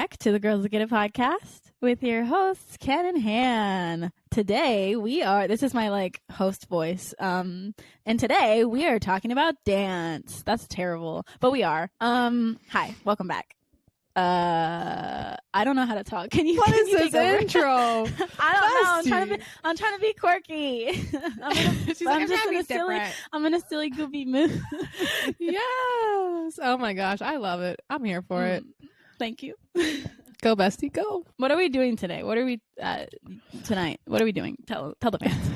back to the Girls That Get It podcast with your hosts, Ken and Han. Today this is my host voice. And today we are talking about dance. That's terrible, but we are. Hi, welcome back. I don't know how to talk. Can you? What can is you this take intro? I don't know. I'm trying to be quirky. I'm in a silly, goofy mood. Yes. Oh my gosh, I love it. I'm here for it. Thank you. Go bestie, go. What are we doing today? What are we tonight? What are we doing? Tell the fans.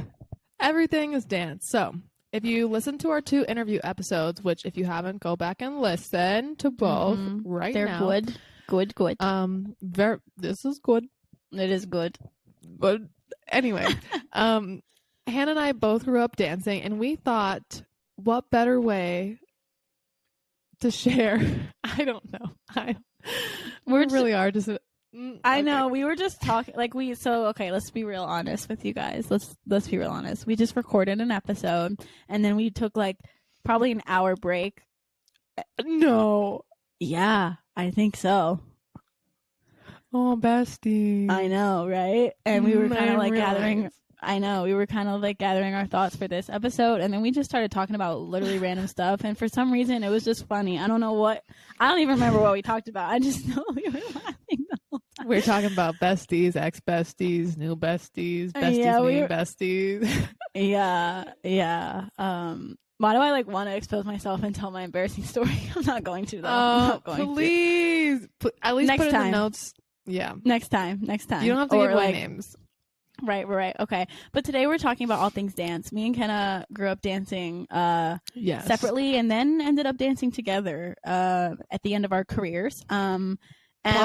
Everything is dance. So if you listen to our 2 interview episodes, which if you haven't, go back and listen to both right They're now. They're good. This is good. It is good. But anyway, Hannah and I both grew up dancing, and we thought, what better way to share? I don't know. We really are just. I know. We were just talking okay, let's be real honest with you guys. Let's be real honest. We just recorded an episode and then we took probably an hour break. No. Yeah, I think so. Oh, bestie. I know, right? And we were kind of gathering. Life. I know. We were kind of gathering our thoughts for this episode, and then we just started talking about literally random stuff. And for some reason, it was just funny. I don't know what. I don't even remember what we talked about. I just know we were laughing the whole time. We're talking about besties, ex-besties, new besties, besties. Yeah. Why do I want to expose myself and tell my embarrassing story? I'm not going to though. I'm not going please. At least next put it time. in the notes. Yeah. Next time. You don't have to give away names. Right. Okay. But today we're talking about all things dance. Me and Kenna grew up dancing separately and then ended up dancing together at the end of our careers. Plot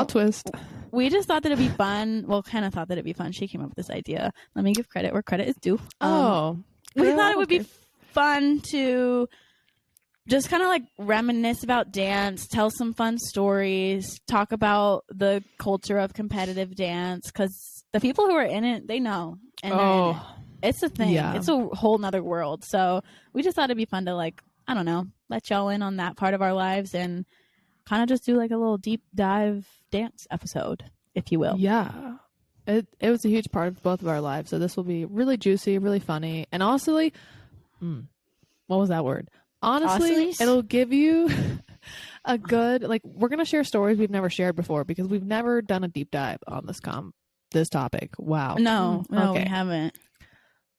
twist. We just thought that it'd be fun. Well, Kenna thought that it'd be fun. She came up with this idea. Let me give credit where credit is due. We thought it would be fun to just kind of reminisce about dance, tell some fun stories, talk about the culture of competitive dance, because the people who are in it, they know. And it's a thing. Yeah. It's a whole nother world. So we just thought it'd be fun to I don't know, let y'all in on that part of our lives and kind of just do a little deep dive dance episode, if you will. Yeah. It was a huge part of both of our lives. So this will be really juicy, really funny. And honestly, what was that word? Honestly, it'll give you a good, we're going to share stories we've never shared before because we've never done a deep dive on this topic. Wow. No, we haven't.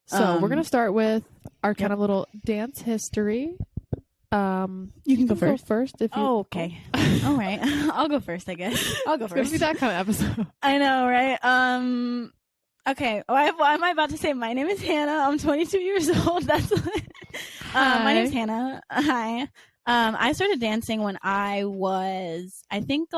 So we're going to start with our kind of little dance history. You can go first if you. Oh, okay. All right. I'll go first, I guess. I'll go first. It's going to be that kind of episode. I know, right? Okay. Why am I about to say my name is Hannah? I'm 22 years old. That's my name's Hannah. Hi. I started dancing when I was, I think,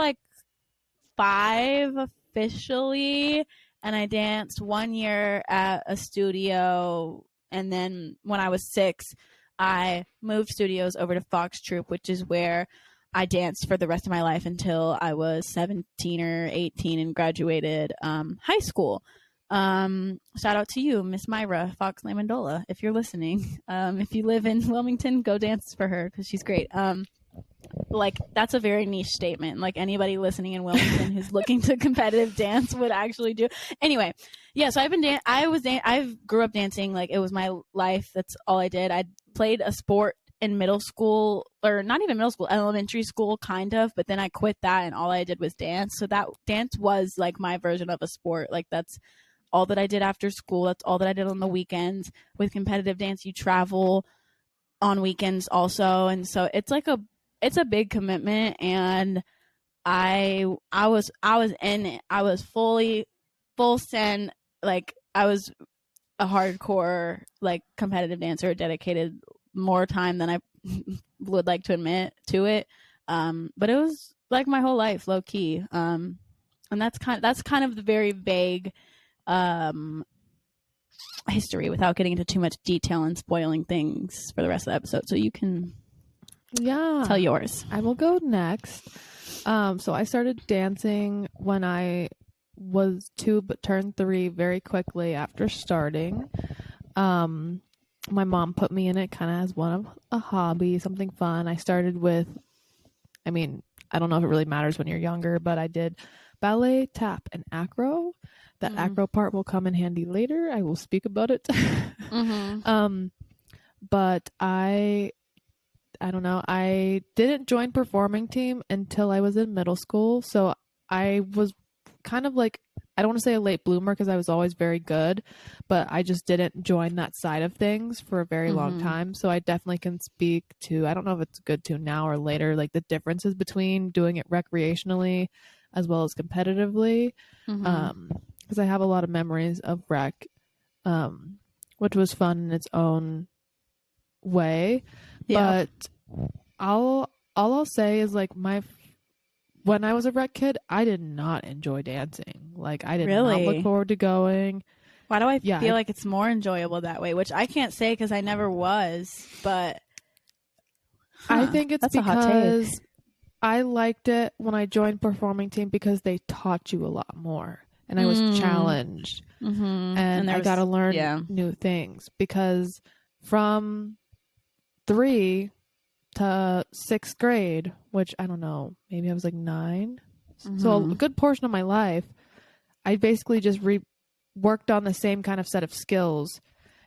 5 officially, and I danced 1 year at a studio, and then when I was 6, I moved studios over to Fox Troupe, which is where I danced for the rest of my life until I was 17 or 18 and graduated high school. Shout out to you, Miss Myra Fox Lamandola, if you're listening. If you live in Wilmington, go dance for her because she's great. That's a very niche statement. Anybody listening in Wilmington who's looking to competitive dance would actually do. Anyway, yeah. So I grew up dancing. It was my life. That's all I did. I played a sport in middle school, or not even middle school, elementary school, kind of. But then I quit that, and all I did was dance. So that dance was my version of a sport. That's all that I did after school. That's all that I did on the weekends. With competitive dance, you travel on weekends also, and so it's a big commitment. And I was in it. I was full send. I was a hardcore competitive dancer, dedicated more time than I would like to admit to it. But it was my whole life, low key. And that's kind of the very vague history without getting into too much detail and spoiling things for the rest of the episode. So you can tell yours. I will go next. So I started dancing when I was 2 but turned 3 very quickly after starting. My mom put me in it kind of as one of a hobby, something fun. I started with, I don't know if it really matters when you're younger, but I did ballet, tap, and acro. That acro part will come in handy later. I will speak about it. But I don't know. I didn't join performing team until I was in middle school. So I was kind of like, I don't want to say a late bloomer because I was always very good, but I just didn't join that side of things for a very long time. So I definitely can speak to, I don't know if it's good to now or later, like the differences between doing it recreationally as well as competitively. Because I have a lot of memories of rec, which was fun in its own way. Yeah. But all I'll say is like when I was a rec kid, I did not enjoy dancing. Like I did not look forward to going. Why do I feel like it's more enjoyable that way? Which I can't say because I never was, but I think it's because I liked it when I joined performing team because they taught you a lot more and I was challenged and I got to learn new things because from 3 to 6th grade, which I don't know, maybe I was like 9. So a good portion of my life, I basically just worked on the same kind of set of skills.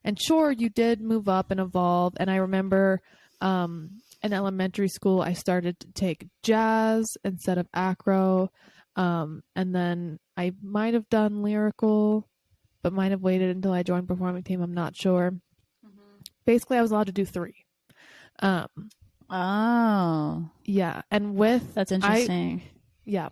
And sure, you did move up and evolve. And I remember in elementary school, I started to take jazz instead of acro. And then I might have done lyrical, but might have waited until I joined performing team. I'm not sure. Basically, I was allowed to do 3. Oh. Yeah. And that's interesting.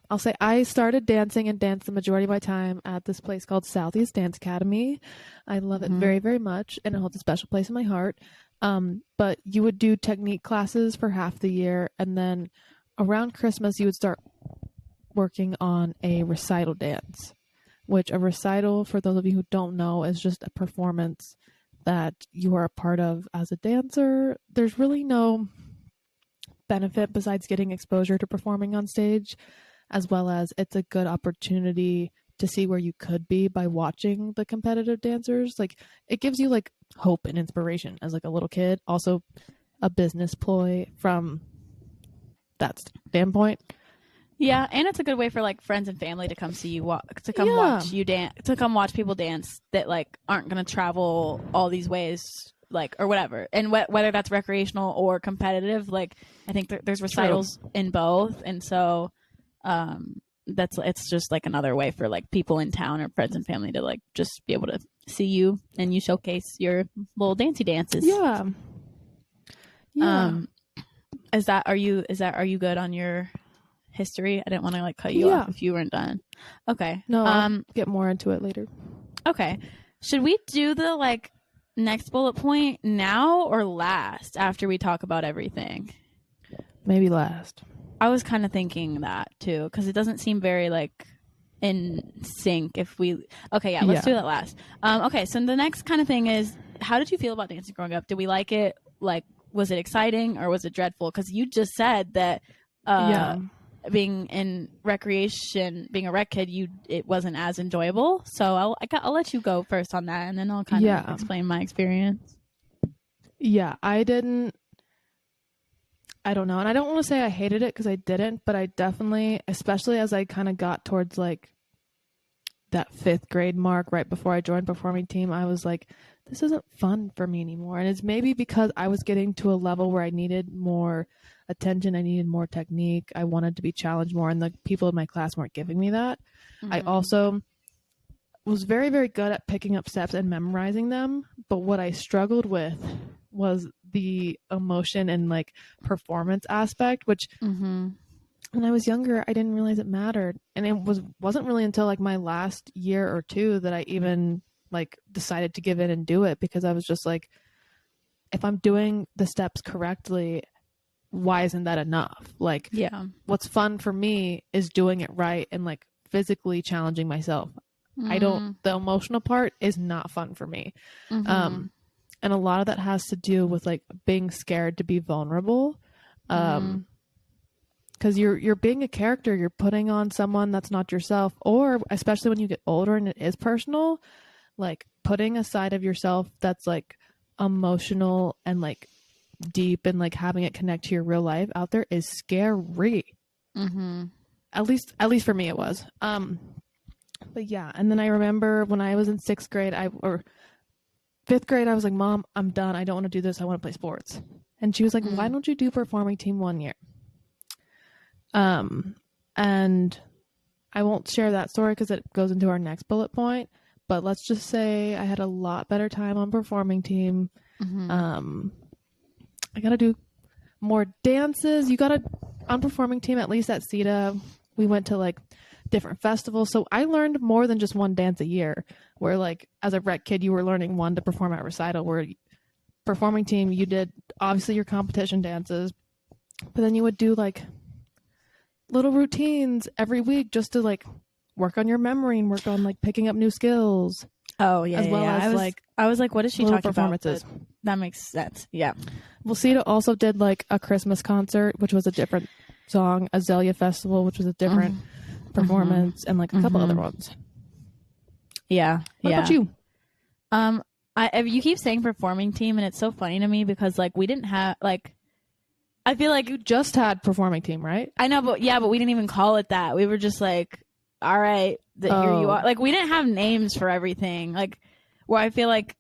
I'll say I started dancing and danced the majority of my time at this place called Southeast Dance Academy. I love it very, very much, and it holds a special place in my heart. But you would do technique classes for half the year, and then around Christmas, you would start working on a recital dance, which a recital, for those of you who don't know, is just a performance that you are a part of as a dancer. There's really no benefit besides getting exposure to performing on stage, as well as it's a good opportunity to see where you could be by watching the competitive dancers. Like it gives you like hope and inspiration as like a little kid. Also a business ploy from that standpoint. Yeah, and it's a good way for like friends and family to come see you watch you dance, to come watch people dance that like aren't going to travel all these ways, like, or whatever. And whether that's recreational or competitive, like I think there's recitals in both, and so it's just like another way for like people in town or friends and family to like just be able to see you and you showcase your little dancey dances. Are you good on your history? I didn't want to like cut you off if you weren't done. Okay. No, I'll get more into it later. Okay. Should we do the like next bullet point now or last after we talk about everything? Maybe last. I was kind of thinking that too, because it doesn't seem very like in sync if we let's do that last. Okay, so the next kind of thing is, how did you feel about dancing growing up? Did we like it? Like, was it exciting or was it dreadful? Because you just said that being in recreation, being a rec kid, it wasn't as enjoyable. So I'll let you go first on that, and then I'll kind of explain my experience. Yeah, I don't know. And I don't want to say I hated it because I didn't, but I definitely, especially as I kind of got towards like that 5th grade mark right before I joined performing team, I was like, this isn't fun for me anymore. And it's maybe because I was getting to a level where I needed more attention. I needed more technique. I wanted to be challenged more, and the people in my class weren't giving me that. I also was very, very good at picking up steps and memorizing them. But what I struggled with was the emotion and like performance aspect, which when I was younger, I didn't realize it mattered. And it wasn't really until like my last year or 2 that I even like decided to give in and do it, because I was just like, if I'm doing the steps correctly, why isn't that enough? Like, what's fun for me is doing it right and like physically challenging myself. The emotional part is not fun for me. And a lot of that has to do with like being scared to be vulnerable. Because you're being a character, you're putting on someone that's not yourself, or especially when you get older and it is personal, like putting a side of yourself that's like emotional and like deep and like having it connect to your real life out there is scary. At least for me it was. But yeah, and then I remember when I was in 6th grade, or 5th grade, I was like, Mom, I'm done. I don't want to do this. I want to play sports. And she was like, why don't you do performing team 1 year? And I won't share that story because it goes into our next bullet point. But let's just say I had a lot better time on performing team. I got to do more dances. You got to, on performing team, at least at CETA, we went to like different festivals. So I learned more than just one dance a year, where like as a rec kid, you were learning one to perform at recital, where performing team, you did obviously your competition dances, but then you would do like little routines every week just to like work on your memory and work on like picking up new skills. Oh yeah, as well as I was like, what is she little talking performances. about? But that makes sense. Yeah. Well, CETA also did like a Christmas concert, which was a different song, Azalea Festival, which was a different performance, and like a couple other ones. Yeah. What about you? You keep saying performing team, and it's so funny to me because like we didn't have like. I feel like you just had performing team, right? I know, but we didn't even call it that. We were just like, all right, here you are. Like we didn't have names for everything. Like where I feel like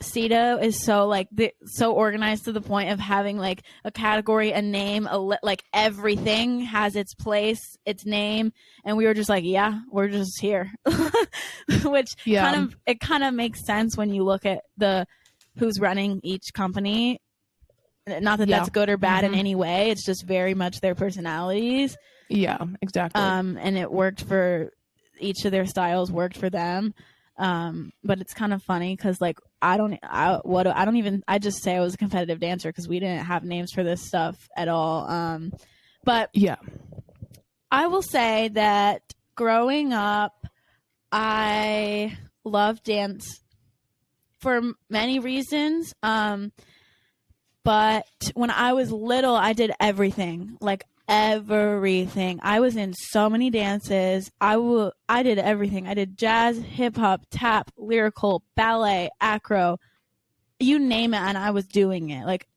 CETA is so like so organized to the point of having like a category, a name, like everything has its place, its name, and we were just like, yeah, we're just here, which kind of makes sense when you look at who's running each company. Not that that's good or bad in any way. It's just very much their personalities. Yeah, exactly. And it worked for each of their styles, worked for them. But it's kind of funny because like I just say I was a competitive dancer because we didn't have names for this stuff at all. But yeah, I will say that growing up, I loved dance for many reasons. But when I was little, I did everything, like everything. I was in so many dances. I did everything. I did jazz, hip hop, tap, lyrical, ballet, acro, you name it, and I was doing it. Like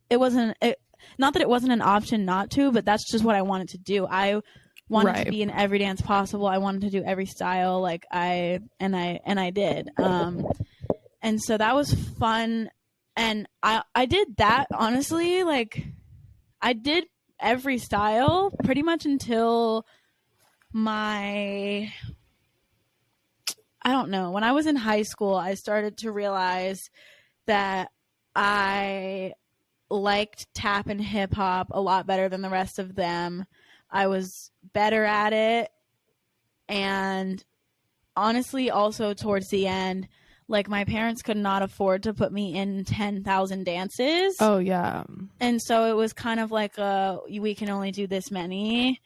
not that it wasn't an option not to, but that's just what I wanted to do. I wanted to be in every dance possible. I wanted to do every style. Like I did. And so that was fun. And I did that, honestly, like, I did every style pretty much until I don't know, when I was in high school, I started to realize that I liked tap and hip hop a lot better than the rest of them. I was better at it. And honestly, also towards the end, like, my parents could not afford to put me in 10,000 dances. Oh, yeah. And so it was kind of like, we can only do this many,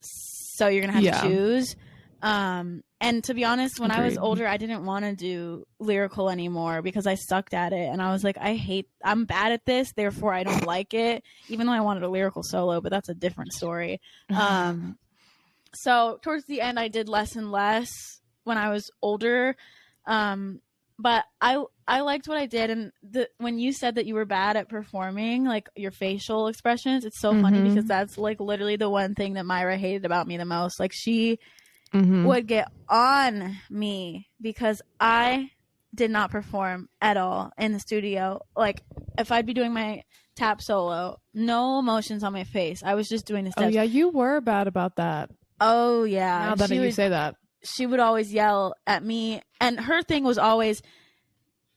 so you're going to have to choose. And to be honest, when I was older, I didn't want to do lyrical anymore because I sucked at it. And I was like, I'm bad at this, therefore I don't like it, even though I wanted a lyrical solo, but that's a different story. So towards the end, I did less and less when I was older. But I liked what I did, and when you said that you were bad at performing, like your facial expressions, it's so funny because that's like literally the one thing that Myra hated about me the most. Like she would get on me because I did not perform at all in the studio. Like if I'd be doing my tap solo, no emotions on my face. I was just doing the steps. Oh yeah, you were bad about that. Oh yeah. Now that you say that. She would always yell at me, and her thing was always,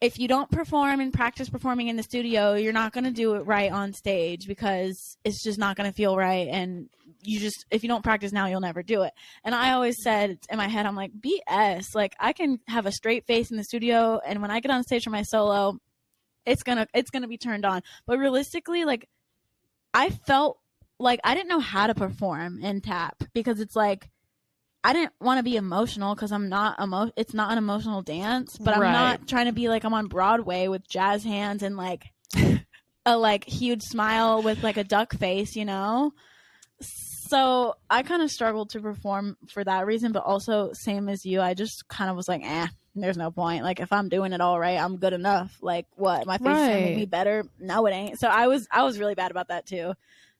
if you don't perform and practice performing in the studio, you're not going to do it right on stage because it's just not going to feel right. And if you don't practice now, you'll never do it. And I always said in my head, I'm like, BS. Like I can have a straight face in the studio, and when I get on stage for my solo, it's going to be turned on. But realistically, like I felt like I didn't know how to perform in tap because it's like, I didn't want to be emotional because I'm not it's not an emotional dance, but I'm not trying to be like I'm on Broadway with jazz hands and like a like huge smile with like a duck face, you know? So I kind of struggled to perform for that reason, but also same as you, I just kind of was like, there's no point. Like if I'm doing it all right, I'm good enough. Like what? My face is gonna make me better? No, it ain't. So I was really bad about that too.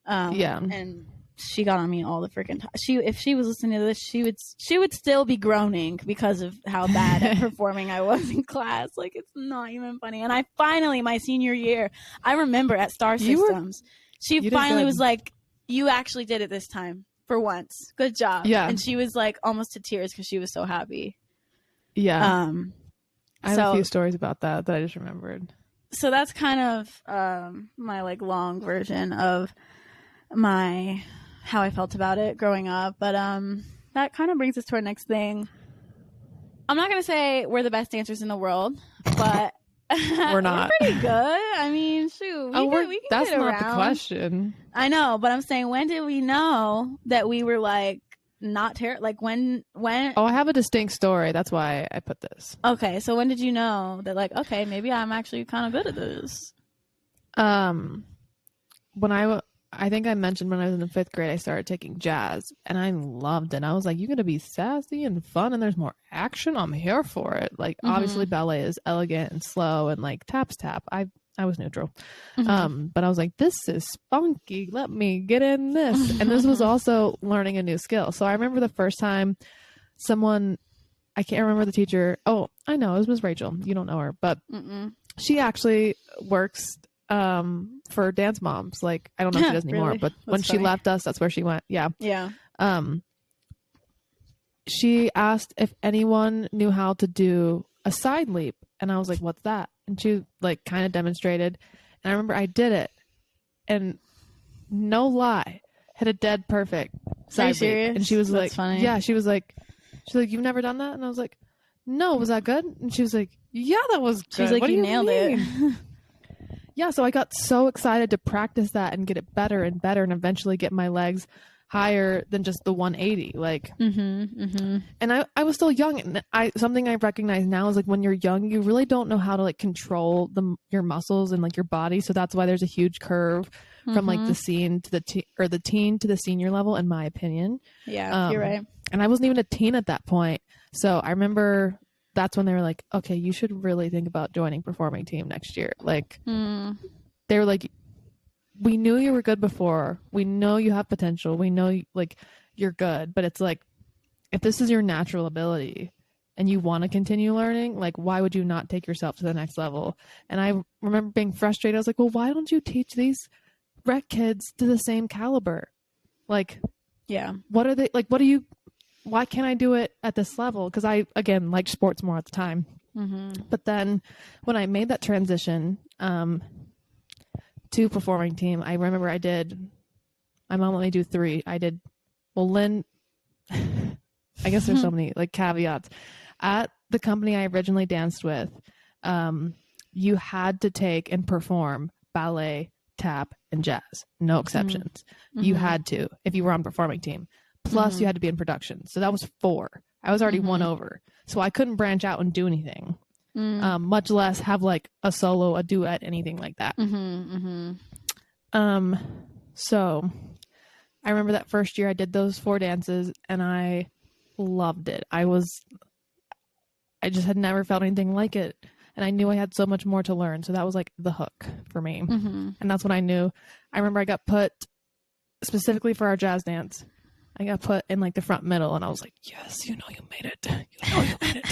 And she got on me all the freaking time. If she was listening to this, she would still be groaning because of how bad at performing I was in class. Like, it's not even funny. And I finally, my senior year, I remember at Star Systems, she finally was like, "You actually did it this time for once. Good job." Yeah. And she was like almost to tears because she was so happy. Yeah. I have a few stories about that I just remembered. So that's kind of my like long version of how I felt about it growing up. But that kind of brings us to our next thing. I'm not gonna say we're the best dancers in the world, but we're not. We're pretty good. I mean, shoot, we can that's get not around. The question. I know, but I'm saying, when did we know that we were like not terrible? Like when? Oh, I have a distinct story. That's why I put this. Okay, so when did you know that, like, okay, maybe I'm actually kind of good at this? When I think I mentioned when I was in the 5th grade, I started taking jazz, and I loved it. I was like, "You're gonna be sassy and fun, and there's more action. I'm here for it." Like, obviously, ballet is elegant and slow, and like taps tap. I was neutral, but I was like, "This is spunky. Let me get in this." And this was also learning a new skill. So I remember the first time I can't remember the teacher. Oh, I know, it was Miss Rachel. You don't know her, but she actually works for Dance Moms. Like, I don't know if she does anymore, really? but when she left us, that's where she went. Yeah. She asked if anyone knew how to do a side leap, and I was like, "What's that?" And she like kind of demonstrated, and I remember I did it, and no lie, hit a dead perfect side leap. And she was That's funny. "Yeah." She's like, "You've never done that?" And I was like, "No." Was that good? And she was like, "Yeah, that was good." She's like, "What "You do nailed it." Yeah, so I got so excited to practice that and get it better and better, and eventually get my legs higher than just the 180. Like, and I was still young, and something I recognize now is, like, when you're young, you really don't know how to like control your muscles and like your body. So that's why there's a huge curve from like the teen to the senior level, in my opinion. Yeah, you're right. And I wasn't even a teen at that point. So I remember that's when they were like, "Okay, you should really think about joining performing team next year." Like, they were like, "We knew you were good before. We know you have potential. We know like you're good, but it's like, if this is your natural ability and you want to continue learning, like, why would you not take yourself to the next level?" And I remember being frustrated. I was like, "Well, why don't you teach these rec kids to the same caliber? Like, yeah, what are they like? Why can't I do it at this level?" Because I, again, liked sports more at the time. But then when I made that transition to performing team, I remember my mom let me do 3. Lynn, I guess there's so many like caveats. At the company I originally danced with, you had to take and perform ballet, tap, and jazz. No exceptions. You had to, if you were on performing team. Plus, you had to be in production. So that was 4. I was already 1 over. So I couldn't branch out and do anything, much less have like a solo, a duet, anything like that. So I remember that first year I did those 4 dances, and I loved it. I just had never felt anything like it. And I knew I had so much more to learn. So that was like the hook for me. And that's when I knew. I remember I got put specifically for our jazz dance. I got put in like the front middle, and I was like, "Yes, you made it. You made it."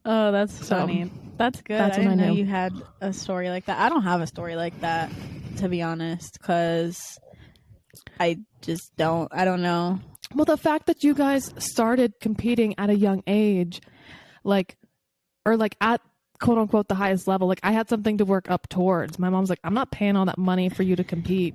Oh, that's funny. That's good. That's I didn't know knew. you had a story like that. I don't have a story like that, to be honest, because I just don't. I don't know. Well, the fact that you guys started competing at a young age, like at quote unquote the highest level, like I had something to work up towards. My mom's like, "I'm not paying all that money for you to compete."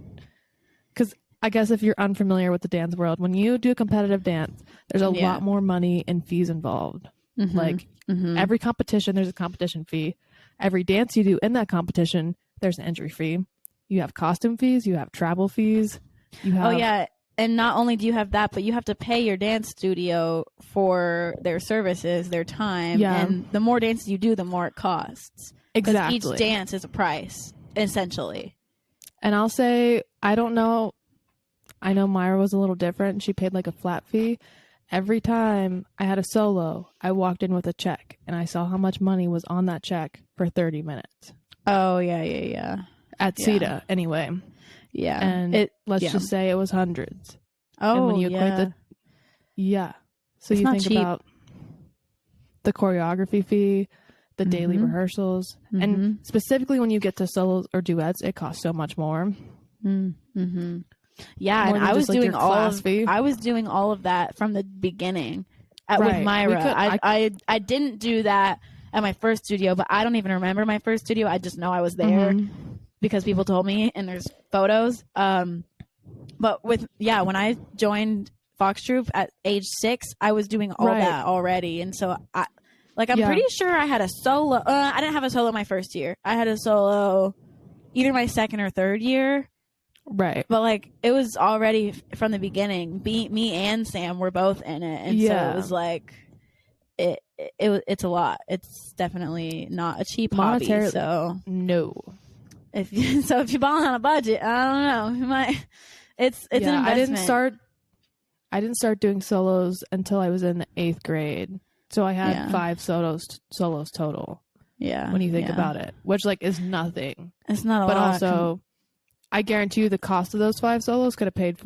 Because I guess if you're unfamiliar with the dance world, when you do competitive dance, there's a lot more money and fees involved. Like every competition, there's a competition fee. Every dance you do in that competition, there's an entry fee. You have costume fees. You have travel fees. You have... Oh, yeah. And not only do you have that, but you have to pay your dance studio for their services, their time. Yeah. And the more dances you do, the more it costs. Exactly. Because each dance is a price, essentially. And I'll say, I don't know. I know Myra was a little different. She paid like a flat fee. Every time I had a solo, I walked in with a check, and I saw how much money was on that check for 30 minutes. Oh, yeah. At CETA, anyway. Yeah. And let's just say it was hundreds. Oh, and when you equate so it's you think cheap. about the choreography fee, the daily rehearsals, and specifically when you get to solos or duets, it costs so much more. Yeah, more and I was like doing I was doing all of that from the beginning with Myra. I didn't do that at my first studio, but I don't even remember my first studio. I just know I was there because people told me, and there's photos. But when I joined Fox Troop at age 6, I was doing all that already, and so I'm pretty sure I had a solo. I didn't have a solo my first year. I had a solo either my second or third year. Right. But like it was already from the beginning. Me and Sam were both in it, and so it was like it's a lot. It's definitely not a cheap hobby. So no. If you're balling on a budget, I don't know. You might. It's an investment. I didn't start doing solos until I was in the 8th grade. So I had 5 solos total. Yeah. When you think about it, which like is nothing. It's not a lot. But also, I guarantee you the cost of those 5 solos could have paid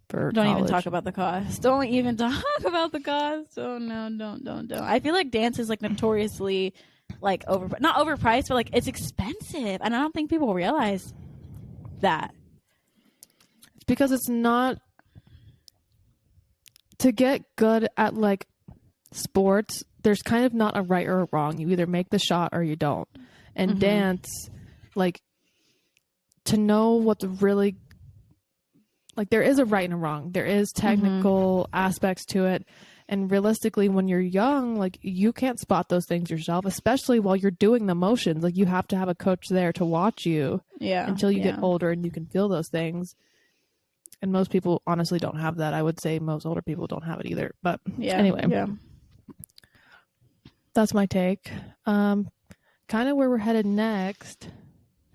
for Don't college. even talk about the cost. Don't even talk about the cost. Oh no, don't. I feel like dance is like notoriously like not overpriced, but like it's expensive, and I don't think people realize that. It's because it's not to get good at like sports. There's kind of not a right or a wrong. You either make the shot or you don't. And dance, like, to know what's really, like, there is a right and a wrong. There is technical aspects to it. And realistically, when you're young, like, you can't spot those things yourself, especially while you're doing the motions. Like, you have to have a coach there to watch you until you get older and you can feel those things. And most people honestly don't have that. I would say most older people don't have it either. But anyway. Yeah. That's my take. Kind of where we're headed next.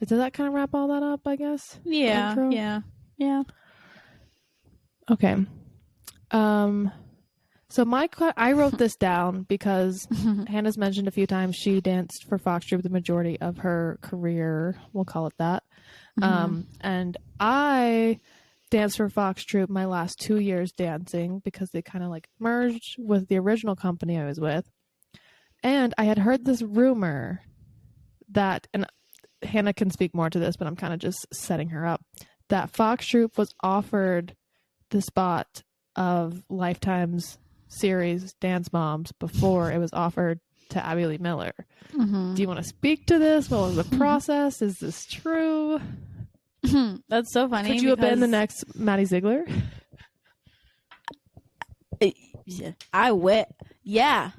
Does that kind of wrap all that up, I guess? Yeah. Intro? Yeah. Okay. So I wrote this down because Hannah's mentioned a few times she danced for Fox Troop the majority of her career. We'll call it that. And I danced for Fox Troop my last 2 years dancing because they kind of like merged with the original company I was with. And I had heard this rumor that, and Hannah can speak more to this, but I'm kind of just setting her up, that Fox Troop was offered the spot of Lifetime's series Dance Moms before it was offered to Abby Lee Miller. Do you want to speak to this? What was the process? Is this true? That's so funny. Could you have been the next Maddie Ziegler? I would. Yeah,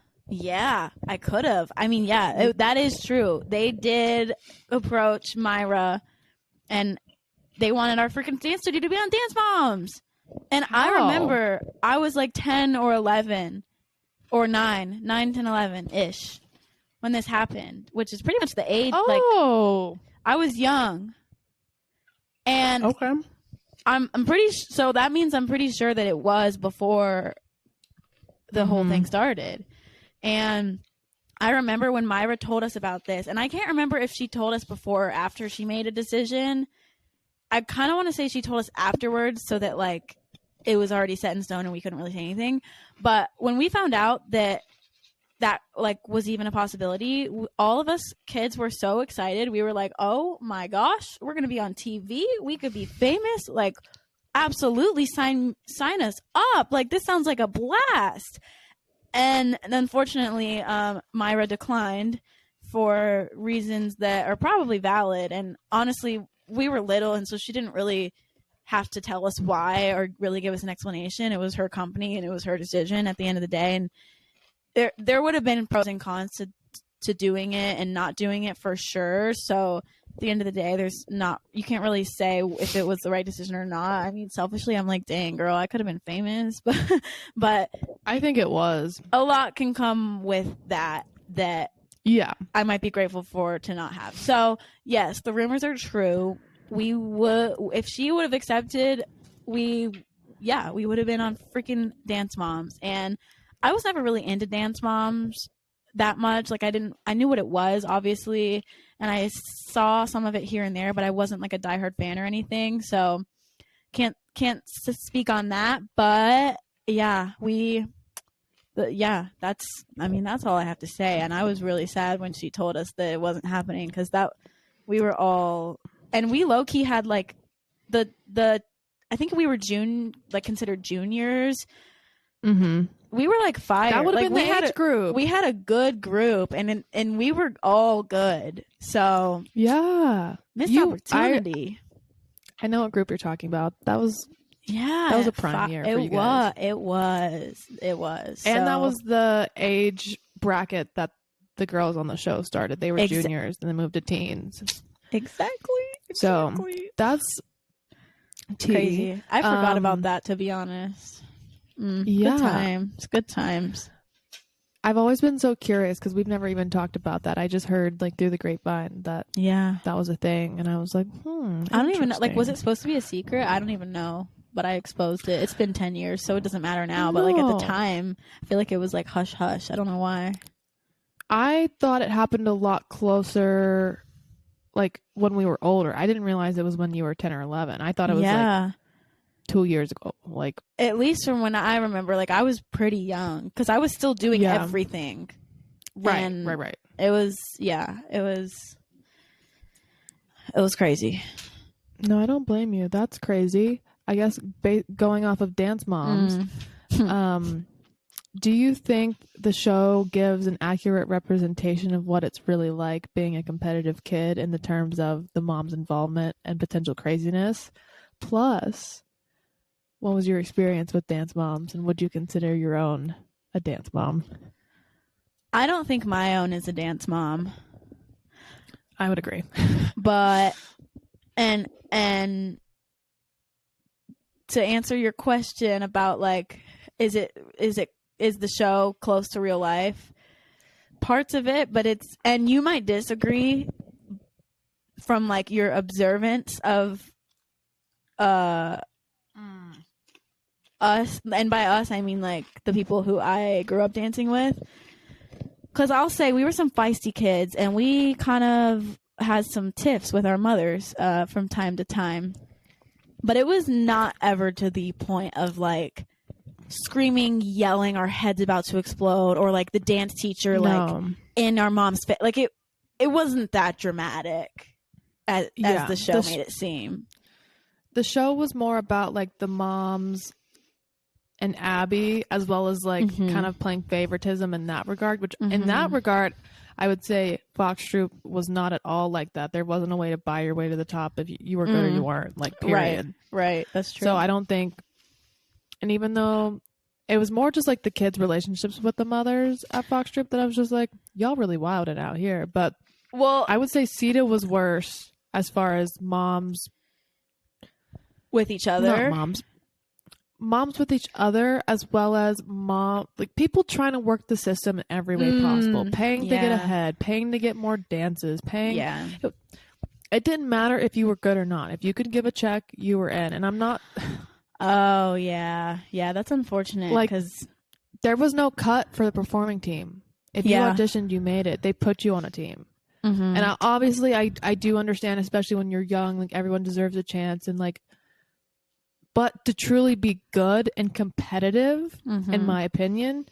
I could have. I mean, that is true. They did approach Myra, and they wanted our freaking dance studio to be on Dance Moms. And I remember I was like 10 or 11 or 9, 10, 11-ish when this happened, which is pretty much the age. Like, I was young. And I'm pretty so that means I'm pretty sure that it was before the whole thing started. And I remember when Myra told us about this, and I can't remember if she told us before or after she made a decision. I kind of want to say she told us afterwards so that like it was already set in stone and we couldn't really say anything. But when we found out that like was even a possibility, all of us kids were so excited. We were like, oh my gosh, we're going to be on TV. We could be famous. Like, absolutely sign us up. Like, this sounds like a blast. And unfortunately, Myra declined for reasons that are probably valid. And honestly, we were little, and so she didn't really have to tell us why or really give us an explanation. It was her company, and it was her decision at the end of the day. And there would have been pros and cons to doing it and not doing it for sure. So at the end of the day, you can't really say if it was the right decision or not. I mean, selfishly, I'm like, dang, girl, I could have been famous, but I think it was. A lot can come with that I might be grateful for to not have. So yes, the rumors are true. If she would have accepted, we would have been on freaking Dance Moms. And I was never really into Dance Moms that much. Like, I knew what it was, obviously, and I saw some of it here and there, but I wasn't like a diehard fan or anything, so can't speak on that. But yeah, that's all I have to say. And I was really sad when she told us that it wasn't happening, because that we were all, and we low key had like the I think we were considered juniors. Mm-hmm. We were like fire. That would have like, been the age group. We had a good group, and we were all good. So yeah, missed opportunity. I know what group you're talking about. That was a prime year for you guys. It was. And that was the age bracket that the girls on the show started. They were juniors and then moved to teens. Exactly. So that's crazy. I forgot about that, to be honest. Yeah. Good times. I've always been so curious because we've never even talked about that. I just heard like through the grapevine that that was a thing, and I was like, I don't even know. Like, was it supposed to be a secret? I don't even know. But I exposed it. It's been 10 years, so it doesn't matter now. But like at the time, I feel like it was like hush hush. I don't know why. I thought it happened a lot closer, like when we were older. I didn't realize it was when you were 10 or 11. I thought it was like 2 years ago. Like, at least from when I remember, like I was pretty young because I was still doing everything. Right. It was crazy. No, I don't blame you. That's crazy. I guess going off of Dance Moms, do you think the show gives an accurate representation of what it's really like being a competitive kid in the terms of the mom's involvement and potential craziness? Plus, what was your experience with Dance Moms, and would you consider your own a dance mom? I don't think my own is a dance mom. I would agree. But, and to answer your question about like, is the show close to real life? Parts of it, but and you might disagree from like your observance of us, and by us I mean like the people who I grew up dancing with. Because I'll say we were some feisty kids, and we kind of had some tiffs with our mothers from time to time. But it was not ever to the point of like screaming, yelling, our heads about to explode, or like the dance teacher like in our mom's face. Like it wasn't that dramatic as the show made it seem. The show was more about like the moms and Abby, as well as like kind of playing favoritism in that regard, which in that regard, I would say Fox Troop was not at all like that. There wasn't a way to buy your way to the top if you were good or you weren't, like, period. Right. That's true. So I don't think, and even though it was more just like the kids' relationships with the mothers at Fox Troop, that I was just like, y'all really wilded out here. But I would say Sita was worse as far as moms with each other. Not moms with each other, as well as like people trying to work the system in every way possible, paying to get ahead, paying to get more dances, paying. Yeah. It didn't matter if you were good or not. If you could give a check, you were in. And I'm not. Oh yeah, that's unfortunate. Like, because there was no cut for the performing team. If you auditioned, you made it. They put you on a team. And obviously, I do understand, especially when you're young. Like, everyone deserves a chance, and like. But to truly be good and competitive, in my opinion,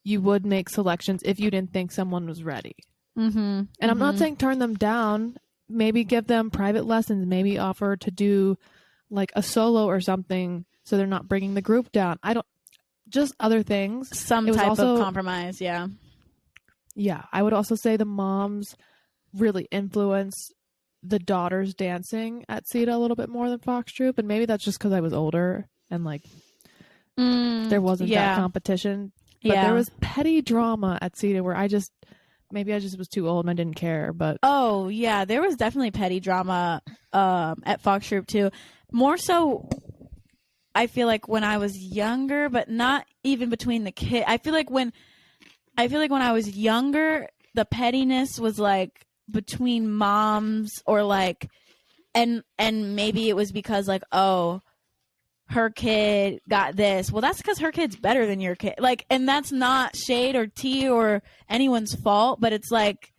you would make selections if you didn't think someone was ready. And I'm not saying turn them down. Maybe give them private lessons. Maybe offer to do like a solo or something so they're not bringing the group down. Just other things. Some type of compromise, yeah. Yeah. I would also say the moms really influence the daughters dancing at Sita a little bit more than Fox Troop, and maybe that's just because I was older and like there wasn't that competition. But there was petty drama at Sita where I just was too old and I didn't care. But there was definitely petty drama at Fox Troop too. More so, I feel like when I was younger, but not even between the kids. I feel like when I was younger, the pettiness was like between moms, or like, and maybe it was because like, oh, her kid got this. Well, that's because her kid's better than your kid. Like, and that's not shade or tea or anyone's fault, but it's like,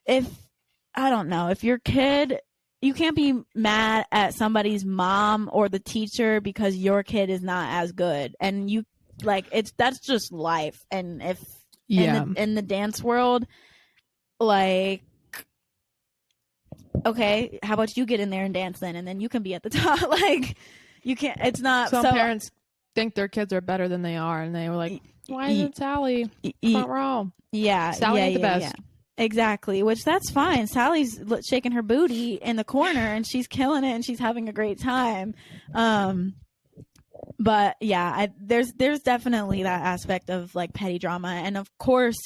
if I don't know, if your kid, you can't be mad at somebody's mom or the teacher because your kid is not as good, and you like that's just life. And if in the dance world, like, okay, how about you get in there and dance then, and then you can be at the top. Like, you can't. It's not. Some parents think their kids are better than they are, and they were like, "Why isn't Sally front row?" Yeah, Sally ain't the best. Yeah. Exactly, which that's fine. Sally's shaking her booty in the corner and she's killing it and she's having a great time. But yeah, there's definitely that aspect of like petty drama, and of course,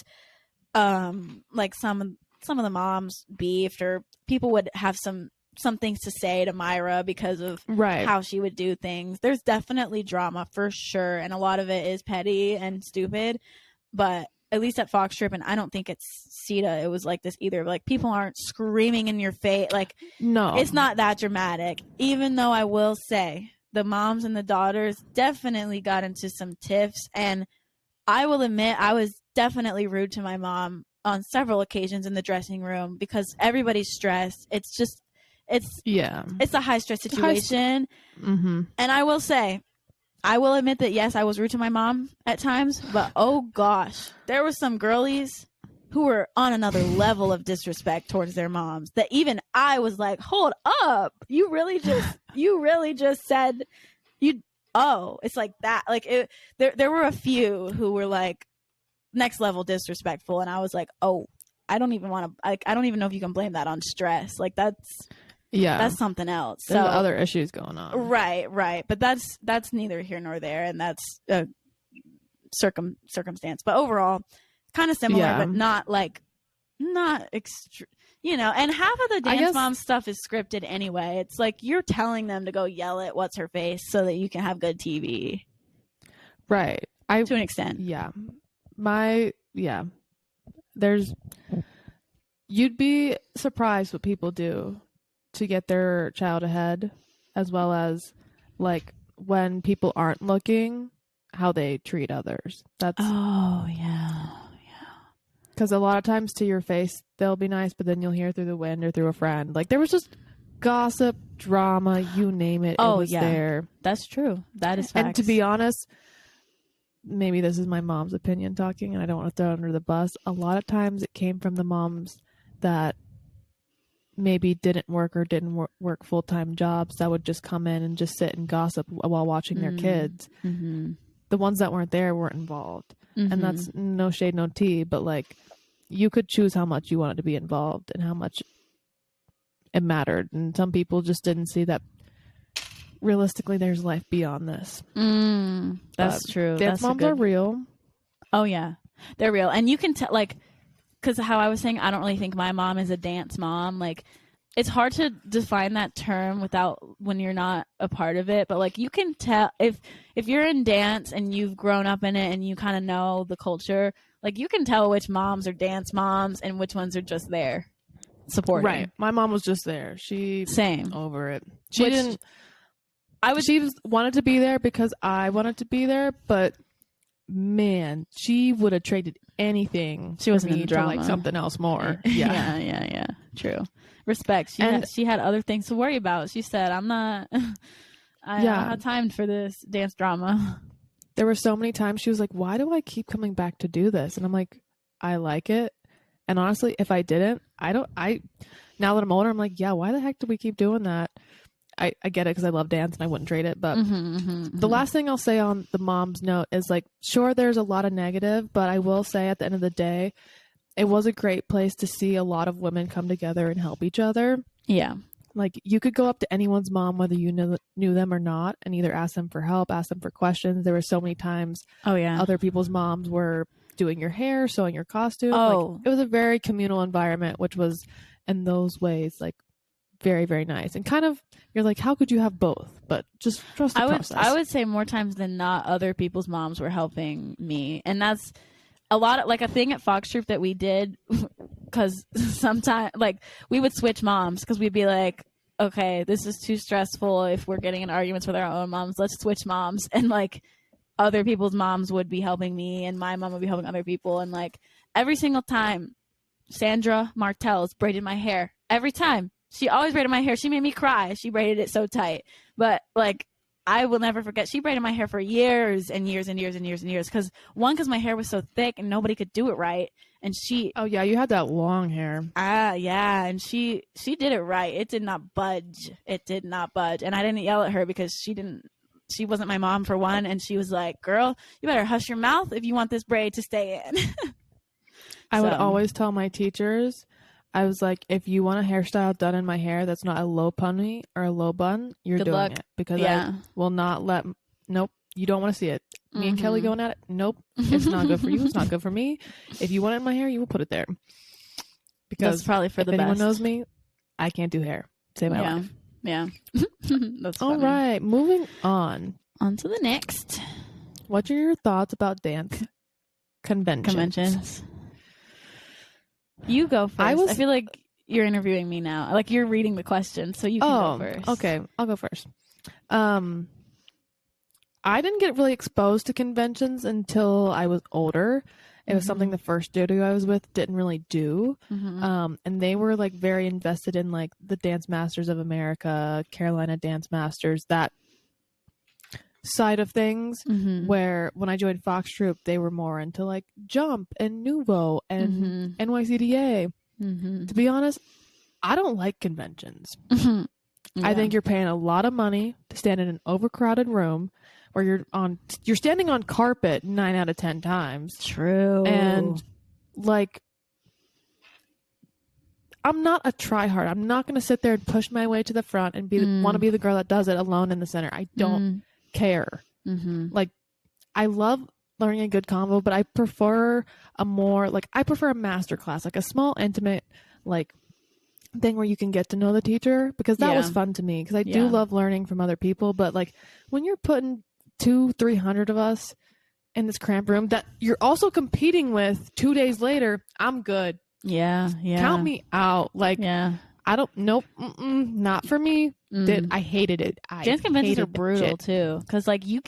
like some of the moms beefed, or people would have some things to say to Myra because of how she would do things. There's definitely drama for sure, and a lot of it is petty and stupid, but at least at Fox Strip, and I don't think it's CETA, it was like this either. Like, people aren't screaming in your face. Like, no, it's not that dramatic. Even though I will say the moms and the daughters definitely got into some tiffs, and I will admit I was definitely rude to my mom on several occasions in the dressing room because everybody's stressed. It's a high stress situation. Mm-hmm. And I will say, I will admit that, yes, I was rude to my mom at times, but oh gosh, there were some girlies who were on another level of disrespect towards their moms that even I was like, hold up, you really just said it's like that. Like, there were a few who were like next level disrespectful, and I was like, oh, I don't even want to, I don't even know if you can blame that on stress. Like, that's something else. There's other issues going on. Right. But that's neither here nor there, and that's a circumstance. But overall, kind of similar, but not extreme. And half of the Dance Mom stuff is scripted anyway. It's like you're telling them to go yell at what's her face so that you can have good TV. Right. To an extent. Yeah. You'd be surprised what people do to get their child ahead, as well as like when people aren't looking, how they treat others. Because a lot of times to your face they'll be nice, but then you'll hear through the wind or through a friend. Like, there was just gossip, drama, you name it. It was there. That's true. That is facts. And to be honest, maybe this is my mom's opinion talking, and I don't want to throw it under the bus. A lot of times it came from the moms that maybe didn't work or didn't work full-time jobs that would just come in and just sit and gossip while watching their kids. Mm-hmm. The ones that weren't there weren't involved. Mm-hmm. And that's no shade, no tea, but like, you could choose how much you wanted to be involved and how much it mattered. And some people just didn't see that realistically there's life beyond this. That's true. Dance moms are real. Oh yeah, they're real. And you can tell, like, because how I was saying, I don't really think my mom is a dance mom. Like, it's hard to define that term when you're not a part of it. But like, you can tell if you're in dance and you've grown up in it and you kind of know the culture, like, you can tell which moms are dance moms and which ones are just there supporting. Right. My mom was just there. She over it. She wanted to be there because I wanted to be there, but man, she would have traded anything. She wasn't in the drama. To like something else more. Yeah. True. Respect. She had other things to worry about. She said, I don't have time for this dance drama. There were so many times she was like, why do I keep coming back to do this? And I'm like, I like it. And honestly, if I didn't, now that I'm older, I'm like, yeah, why the heck do we keep doing that? I get it because I love dance and I wouldn't trade it. But the last thing I'll say on the mom's note is, like, sure, there's a lot of negative, but I will say at the end of the day, it was a great place to see a lot of women come together and help each other. Yeah. Like, you could go up to anyone's mom, whether you knew them or not, and either ask them for help, ask them for questions. There were so many times other people's moms were doing your hair, sewing your costume. Like, it was a very communal environment, which was in those ways like very, very nice. And kind of, you're like, how could you have both? But just trust the process. I would say more times than not, other people's moms were helping me. And that's a lot of, like, a thing at Fox Troop that we did, because sometimes, like, we would switch moms because we'd be like, okay, this is too stressful if we're getting in arguments with our own moms. Let's switch moms. And, like, other people's moms would be helping me and my mom would be helping other people. And, like, every single time Sandra Martell's braided my hair every time. She always braided my hair. She made me cry. She braided it so tight. But like, I will never forget. She braided my hair for years and years and years and years and years. Because my hair was so thick and nobody could do it right. And she, oh yeah, you had that long hair. Yeah, and she did it right. It did not budge. It did not budge. And I didn't yell at her because she wasn't my mom for one. And she was like, "Girl, you better hush your mouth if you want this braid to stay in." I would always tell my teachers, I was like, if you want a hairstyle done in my hair that's not a low pony or a low bun, you're Good doing luck. it. Because I will not let, nope, you don't want to see it. Me and Kelly going at it, nope, it's not good for you. It's not good for me. If you want it in my hair, you will put it there. Because that's probably for the if best. anyone knows me, I can't do hair. Save my life. Yeah. That's all funny. right, moving on. On to the next. What are your thoughts about dance conventions? You go first. I feel like you're interviewing me now. Like you're reading the question, so you can go first. Okay, I'll go first. I didn't get really exposed to conventions until I was older. It was something the first studio I was with didn't really do. And they were like very invested in like the Dance Masters of America, Carolina Dance Masters, that side of things, where when I joined Fox Troop, they were more into like Jump and Nouveau and NYCDA. To be honest, I don't like conventions. I think you're paying a lot of money to stand in an overcrowded room where you're standing on carpet 9 out of 10 times. True. And like, I'm not a tryhard. I'm not going to sit there and push my way to the front and want to be the girl that does it alone in the center. I don't care. Like, I love learning a good convo, but I prefer a master class, like a small, intimate, like thing where you can get to know the teacher, because that was fun to me, because I do love learning from other people. But like, when you're putting 200-300 of us in this cramped room that you're also competing with 2 days later, I'm good. Count me out. Like, I don't, nope, not for me. I hated it. Dance conventions are brutal too, because like you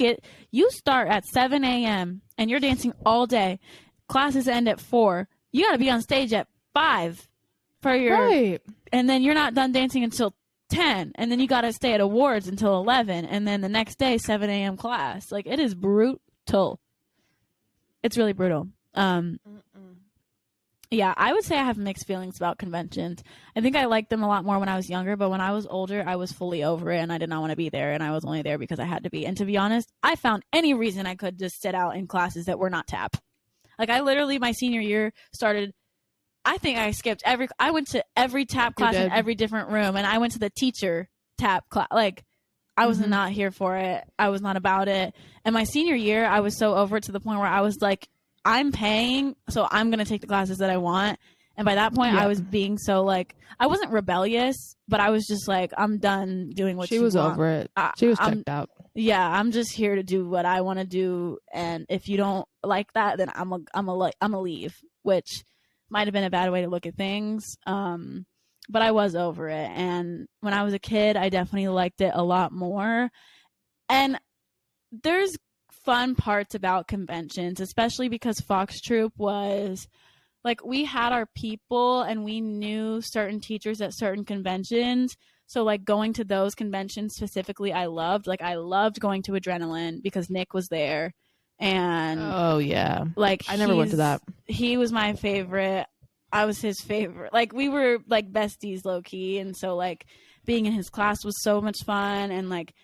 start at 7 a.m. and you're dancing all day. Classes end at 4. You got to be on stage at 5 for your and then you're not done dancing until 10, and then you got to stay at awards until 11, and then the next day 7 a.m. class. Like, it is brutal. It's really brutal. Yeah, I would say I have mixed feelings about conventions. I think I liked them a lot more when I was younger, but when I was older, I was fully over it, and I did not want to be there, and I was only there because I had to be. And to be honest, I found any reason I could just sit out in classes that were not tap. Like, I literally, my senior year started, I think I skipped I went to every tap class in every different room, and I went to the teacher tap class. Like, I was not here for it. I was not about it. And my senior year, I was so over it to the point where I was like, I'm paying, so I'm going to take the classes that I want. And by that point, I was being so like, I wasn't rebellious, but I was just like, I'm done doing what she was want. over it. She was checked out. Yeah, I'm just here to do what I want to do. And if you don't like that, then I'm a leave, which might have been a bad way to look at things. But I was over it. And when I was a kid, I definitely liked it a lot more. And there's fun parts about conventions, especially because Fox Troop was like, we had our people and we knew certain teachers at certain conventions. So like, going to those conventions specifically, I loved going to Adrenaline because Nick was there. And like, I never went to that. He was my favorite. I was his favorite. Like, we were like besties low key. And so like, being in his class was so much fun. And like,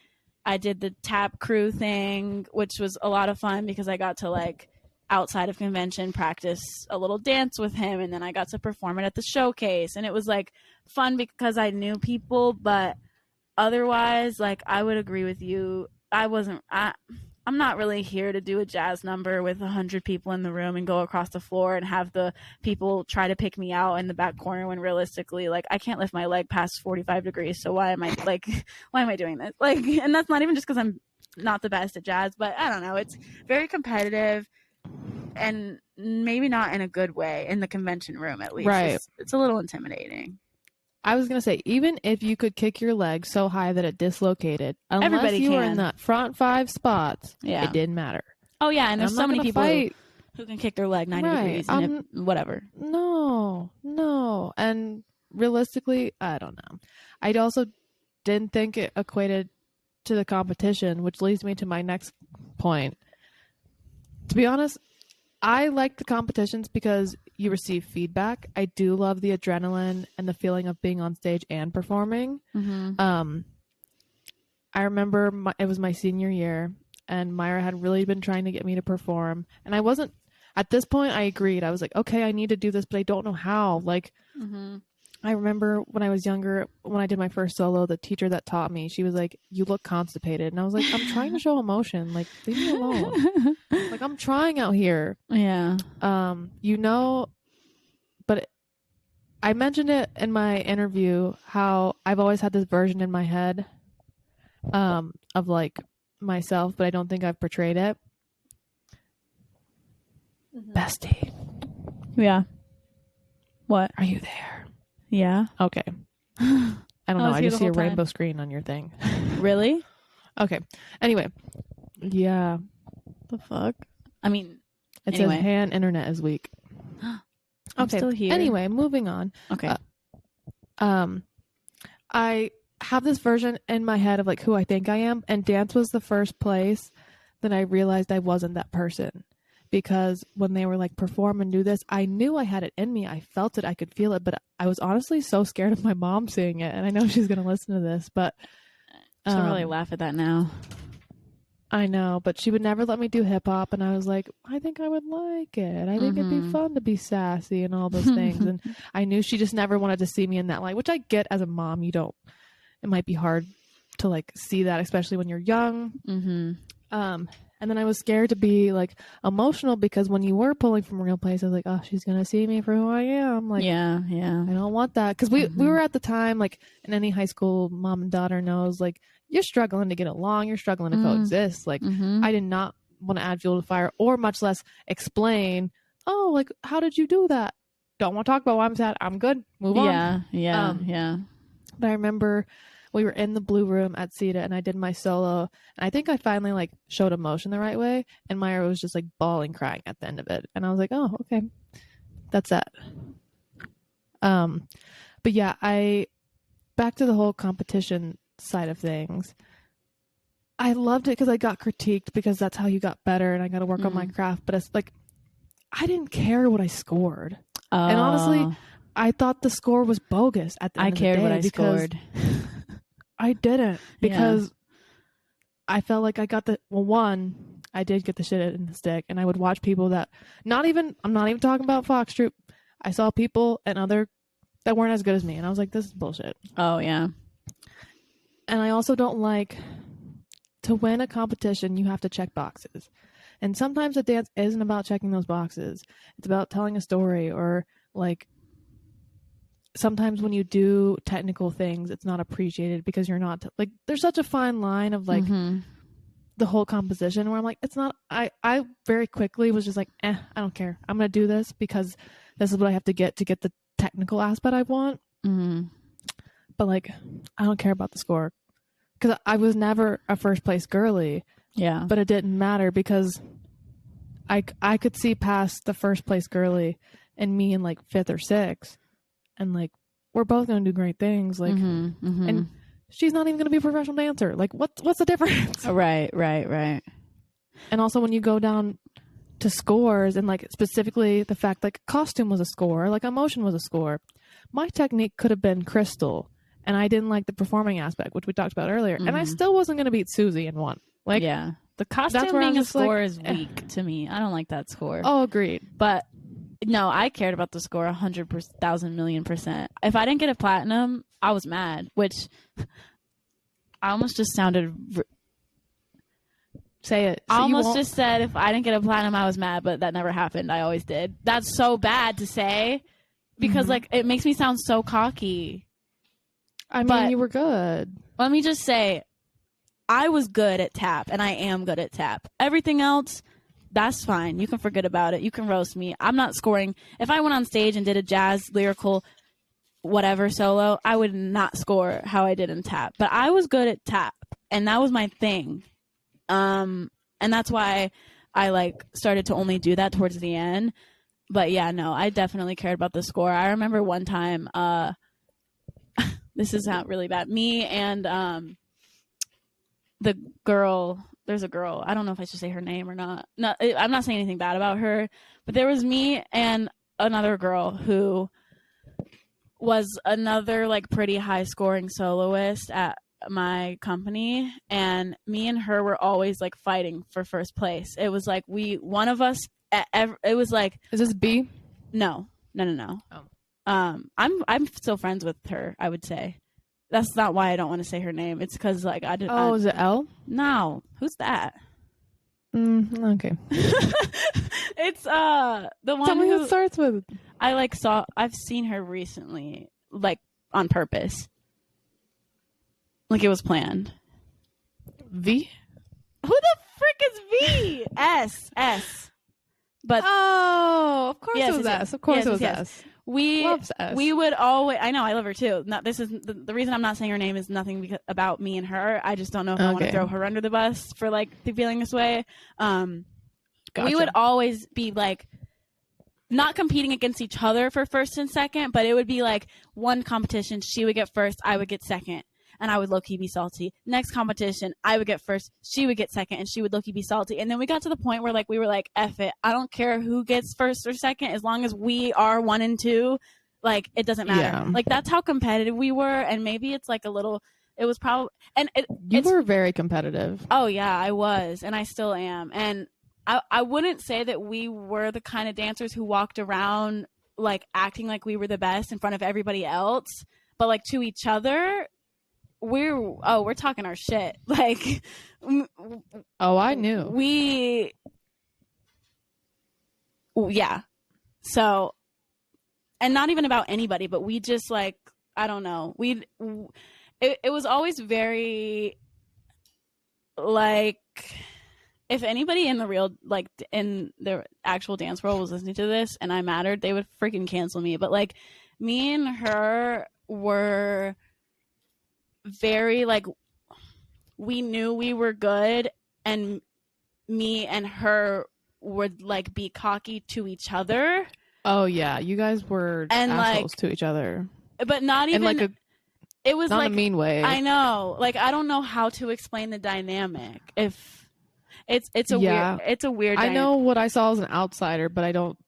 I did the tap crew thing, which was a lot of fun because I got to like, outside of convention, practice a little dance with him. And then I got to perform it at the showcase. And it was like fun because I knew people, but otherwise, like, I would agree with you. I'm not really here to do a jazz number with 100 people in the room and go across the floor and have the people try to pick me out in the back corner when realistically, like, I can't lift my leg past 45 degrees. So why am I doing this? Like, and that's not even just because I'm not the best at jazz, but I don't know. It's very competitive and maybe not in a good way in the convention room, at least. Right. It's a little intimidating. I was going to say, even if you could kick your leg so high that it dislocated, unless Everybody you can. were in the front 5 spots, Yeah. it didn't matter. Oh, yeah, and there's so many people who can kick their leg 90 Right. degrees and whatever. No. And realistically, I don't know. I also didn't think it equated to the competition, which leads me to my next point. To be honest, I like the competitions because you receive feedback. I do love the adrenaline and the feeling of being on stage and performing. Mm-hmm. I remember it was my senior year, and Myra had really been trying to get me to perform, and I wasn't. At this point, I agreed. I was like, okay, I need to do this, but I don't know how. Like, I remember when I was younger, when I did my first solo, the teacher that taught me, she was like, you look constipated. And I was like, I'm trying to show emotion. Like, leave me alone. Like, I'm trying out here. Yeah. But I mentioned it in my interview, how I've always had this version in my head of like myself, but I don't think I've portrayed it. Bestie. Yeah. What? Are you there? Yeah. Okay. I don't know. I just see a time. rainbow screen on your thing. Really? Okay. Anyway. Yeah. The fuck? I mean, it anyway. says hand internet is weak. I'm okay. still here. Anyway, moving on. Okay. I have this version in my head of like who I think I am, and dance was the first place that I realized I wasn't that person. Because when they were like, perform and do this, I knew I had it in me. I felt it. I could feel it. But I was honestly so scared of my mom seeing it. And I know she's going to listen to this, but she'll really laugh at that now. I know, but she would never let me do hip hop. And I was like, I think I would like it. I think it'd be fun to be sassy and all those things. And I knew she just never wanted to see me in that light, which I get as a mom. It might be hard to like see that, especially when you're young. And then I was scared to be like emotional because when you were pulling from a real place, I was like, oh, she's going to see me for who I am. Like, yeah. I don't want that. Cause we were at the time, like in any high school mom and daughter knows, like you're struggling to get along. You're struggling to coexist. Like I did not want to add fuel to the fire or much less explain, oh, like, how did you do that? Don't want to talk about why I'm sad. I'm good. Move on. Yeah. But I remember we were in the blue room at CETA and I did my solo. And I think I finally like showed emotion the right way. And Myra was just like bawling, crying at the end of it. And I was like, oh, okay. That's that. But yeah, back to the whole competition side of things. I loved it because I got critiqued because that's how you got better and I got to work on my craft. But it's like, I didn't care what I scored. And honestly, I thought the score was bogus at the end of the day. I cared what I scored. I didn't because I felt like I got I did get the shit in the stick, and I would watch people that I'm not even talking about Fox Troop. I saw people and other that weren't as good as me, and I was like, this is bullshit. Oh yeah. And I also don't like to win a competition. You have to check boxes, and sometimes a dance isn't about checking those boxes. It's about telling a story or like. Sometimes when you do technical things, it's not appreciated because you're not like, there's such a fine line of like the whole composition where I'm like, it's not, I very quickly was just like, I don't care. I'm going to do this because this is what I have to get the technical aspect I want. But like, I don't care about the score because I was never a first place girly. Yeah. But it didn't matter because I could see past the first place girly and me in like fifth or sixth. And like, we're both going to do great things. Like, and she's not even going to be a professional dancer. Like, what's the difference? Right. And also when you go down to scores and like specifically the fact like costume was a score, like emotion was a score. My technique could have been crystal and I didn't like the performing aspect, which we talked about earlier. And I still wasn't going to beat Susie in one. Like, yeah, the costume being a score is weak to me. I don't like that score. Oh, agreed. But no, I cared about the score 100,000,000,000%. If I didn't get a platinum, I was mad, which I almost just sounded... Say it. I almost just said if I didn't get a platinum, I was mad, but that never happened. I always did. That's so bad to say because like it makes me sound so cocky. I mean, you were good. Let me just say, I was good at tap, and I am good at tap. Everything else... that's fine. You can forget about it. You can roast me. I'm not scoring. If I went on stage and did a jazz, lyrical, whatever solo, I would not score how I did in tap. But I was good at tap, and that was my thing. And that's why I like started to only do that towards the end. But yeah, no, I definitely cared about the score. I remember one time this is not really bad. Me and the girl. There's a girl. I don't know if I should say her name or not. No, I'm not saying anything bad about her. But there was me and another girl who was another like pretty high scoring soloist at my company, and me and her were always like fighting for first place. It was like one of us. It was like, is this B? No. Oh. I'm still friends with her. I would say. That's not why I don't want to say her name. It's because like I didn't. Oh, is it L? No, who's that? Okay. It's the one Tell me who who it starts with. I've seen her recently, like on purpose. Like it was planned. V? Who the frick is V? S. But of course it was S. Of course it was S. We would always. I know, I love her too. This is the reason I'm not saying her name is nothing about me and her. I just don't know if I want to throw her under the bus for like feeling this way. Gotcha. We would always be like not competing against each other for first and second, but it would be like one competition, she would get first, I would get second, and I would low-key be salty. Next competition, I would get first, she would get second, and she would low-key be salty. And then we got to the point where like we were like, F it, I don't care who gets first or second, as long as we are 1 and 2, like it doesn't matter. Yeah. Like that's how competitive we were, and maybe it's like a little. It was probably you were very competitive. Oh yeah, I was, and I still am, and I wouldn't say that we were the kind of dancers who walked around like acting like we were the best in front of everybody else, but like to each other, we're talking our shit. Like, I knew. Yeah. So, and not even about anybody, but we just like, I don't know. It was always very like, if anybody in the real, like in the actual dance world was listening to this and I mattered, they would freaking cancel me. But like me and her were very like, we knew we were good, and me and her would like be cocky to each other. Oh yeah, you guys were assholes to each other. But not even in like it was not like a mean way. I know. Like I don't know how to explain the dynamic. If it's a weird I know what I saw as an outsider, but I don't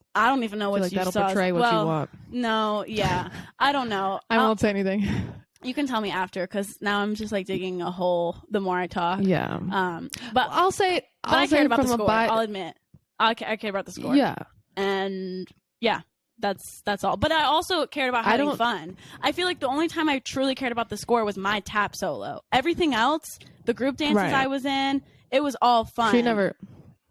even know what like you that'll saw. portray what you want. No, yeah. I don't know. I won't say anything. You can tell me after, because now I'm just like digging a hole the more I talk. Yeah. But I'll say. But I cared about the score. I'll admit. I cared about the score. Yeah. And yeah, that's all. But I also cared about having fun. I feel like the only time I truly cared about the score was my tap solo. Everything else, the group dances I was in, it was all fun. She never.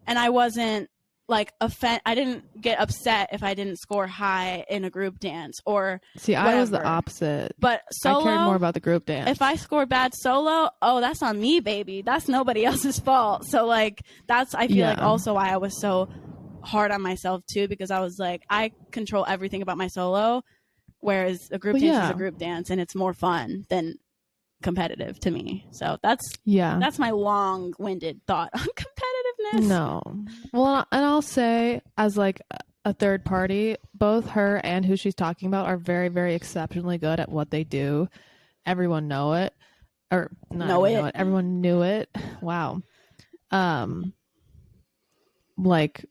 And I wasn't like I didn't get upset if I didn't score high in a group dance or whatever. I was the opposite. But solo, I cared more about the group dance. If I scored bad solo, that's on me, baby. That's nobody else's fault. So like I feel like also why I was so hard on myself too, because I was like, I control everything about my solo, whereas a group dance is a group dance and it's more fun than competitive to me. So that's my long-winded thought on competitiveness. No. Well, and I'll say as like a third party, both her and who she's talking about are very, very exceptionally good at what they do. Everyone know it. Or not know it. Everyone knew it. Wow. Like,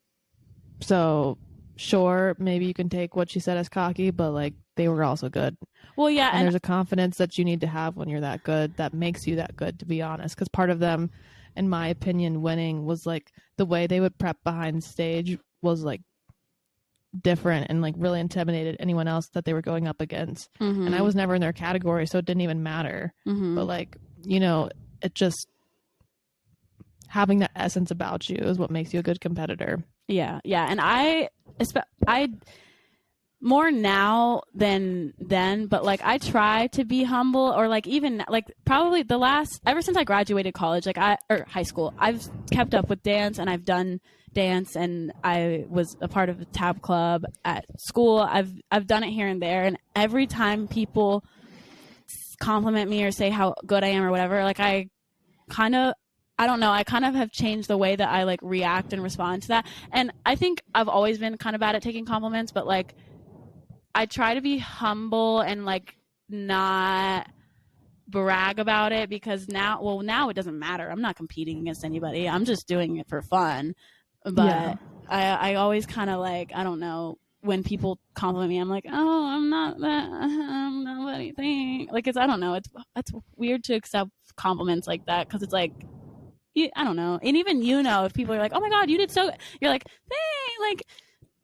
so sure, maybe you can take what she said as cocky, but like they were also good. Well, yeah. And there's a confidence that you need to have when you're that good that makes you that good, to be honest. Because part of them, in my opinion, winning was like the way they would prep behind stage was like different and like really intimidated anyone else that they were going up against. Mm-hmm. And I was never in their category, so it didn't even matter. Mm-hmm. But like, you know, it just having that essence about you is what makes you a good competitor. Yeah. And I more now than then, but like I try to be humble, or like even like probably ever since I graduated college, like high school, I've kept up with dance and I've done dance, and I was a part of a tab club at school. I've done it here and there, and every time people compliment me or say how good I am or whatever, like I kind of have changed the way that I like react and respond to that. And I think I've always been kind of bad at taking compliments, but like I try to be humble and like not brag about it, because now it doesn't matter. I'm not competing against anybody. I'm just doing it for fun. But I always kind of like, I don't know, when people compliment me, I'm like, oh, I'm not anything. Like, I don't know. It's weird to accept compliments like that, because it's like, I don't know. And even, if people are like, oh my God, you did so good, you're like, hey, like,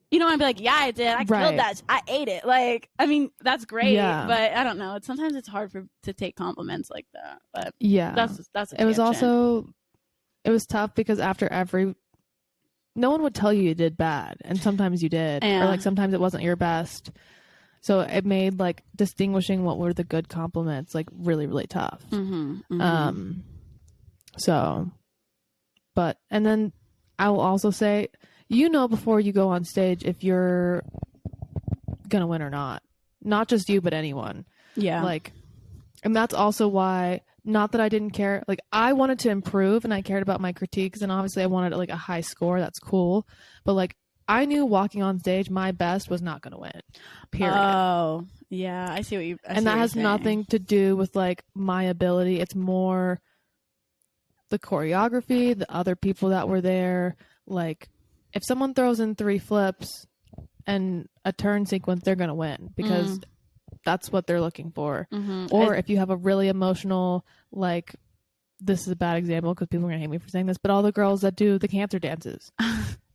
you don't want to be like, yeah, I did. I killed that. I ate it. Like, I mean, that's great. Yeah. But I don't know. Sometimes it's hard to take compliments like that. But yeah, that's. It was tough because no one would tell you did bad, and sometimes you did, or like sometimes it wasn't your best. So it made like distinguishing what were the good compliments like really, really tough. But and then I will also say, before you go on stage if you're gonna win or not just you, but anyone. Yeah. Like, and that's also why, not that I didn't care, like I wanted to improve and I cared about my critiques, and obviously I wanted like a high score. That's cool. But like, I knew walking on stage my best was not gonna win. Period. Oh, yeah. I see what you and that has nothing to do with like my ability. It's more the choreography, the other people that were there. Like, if someone throws in 3 flips and a turn sequence, they're going to win, because that's what they're looking for. Or if you have a really emotional, like, this is a bad example because people are going to hate me for saying this, but all the girls that do the cancer dances,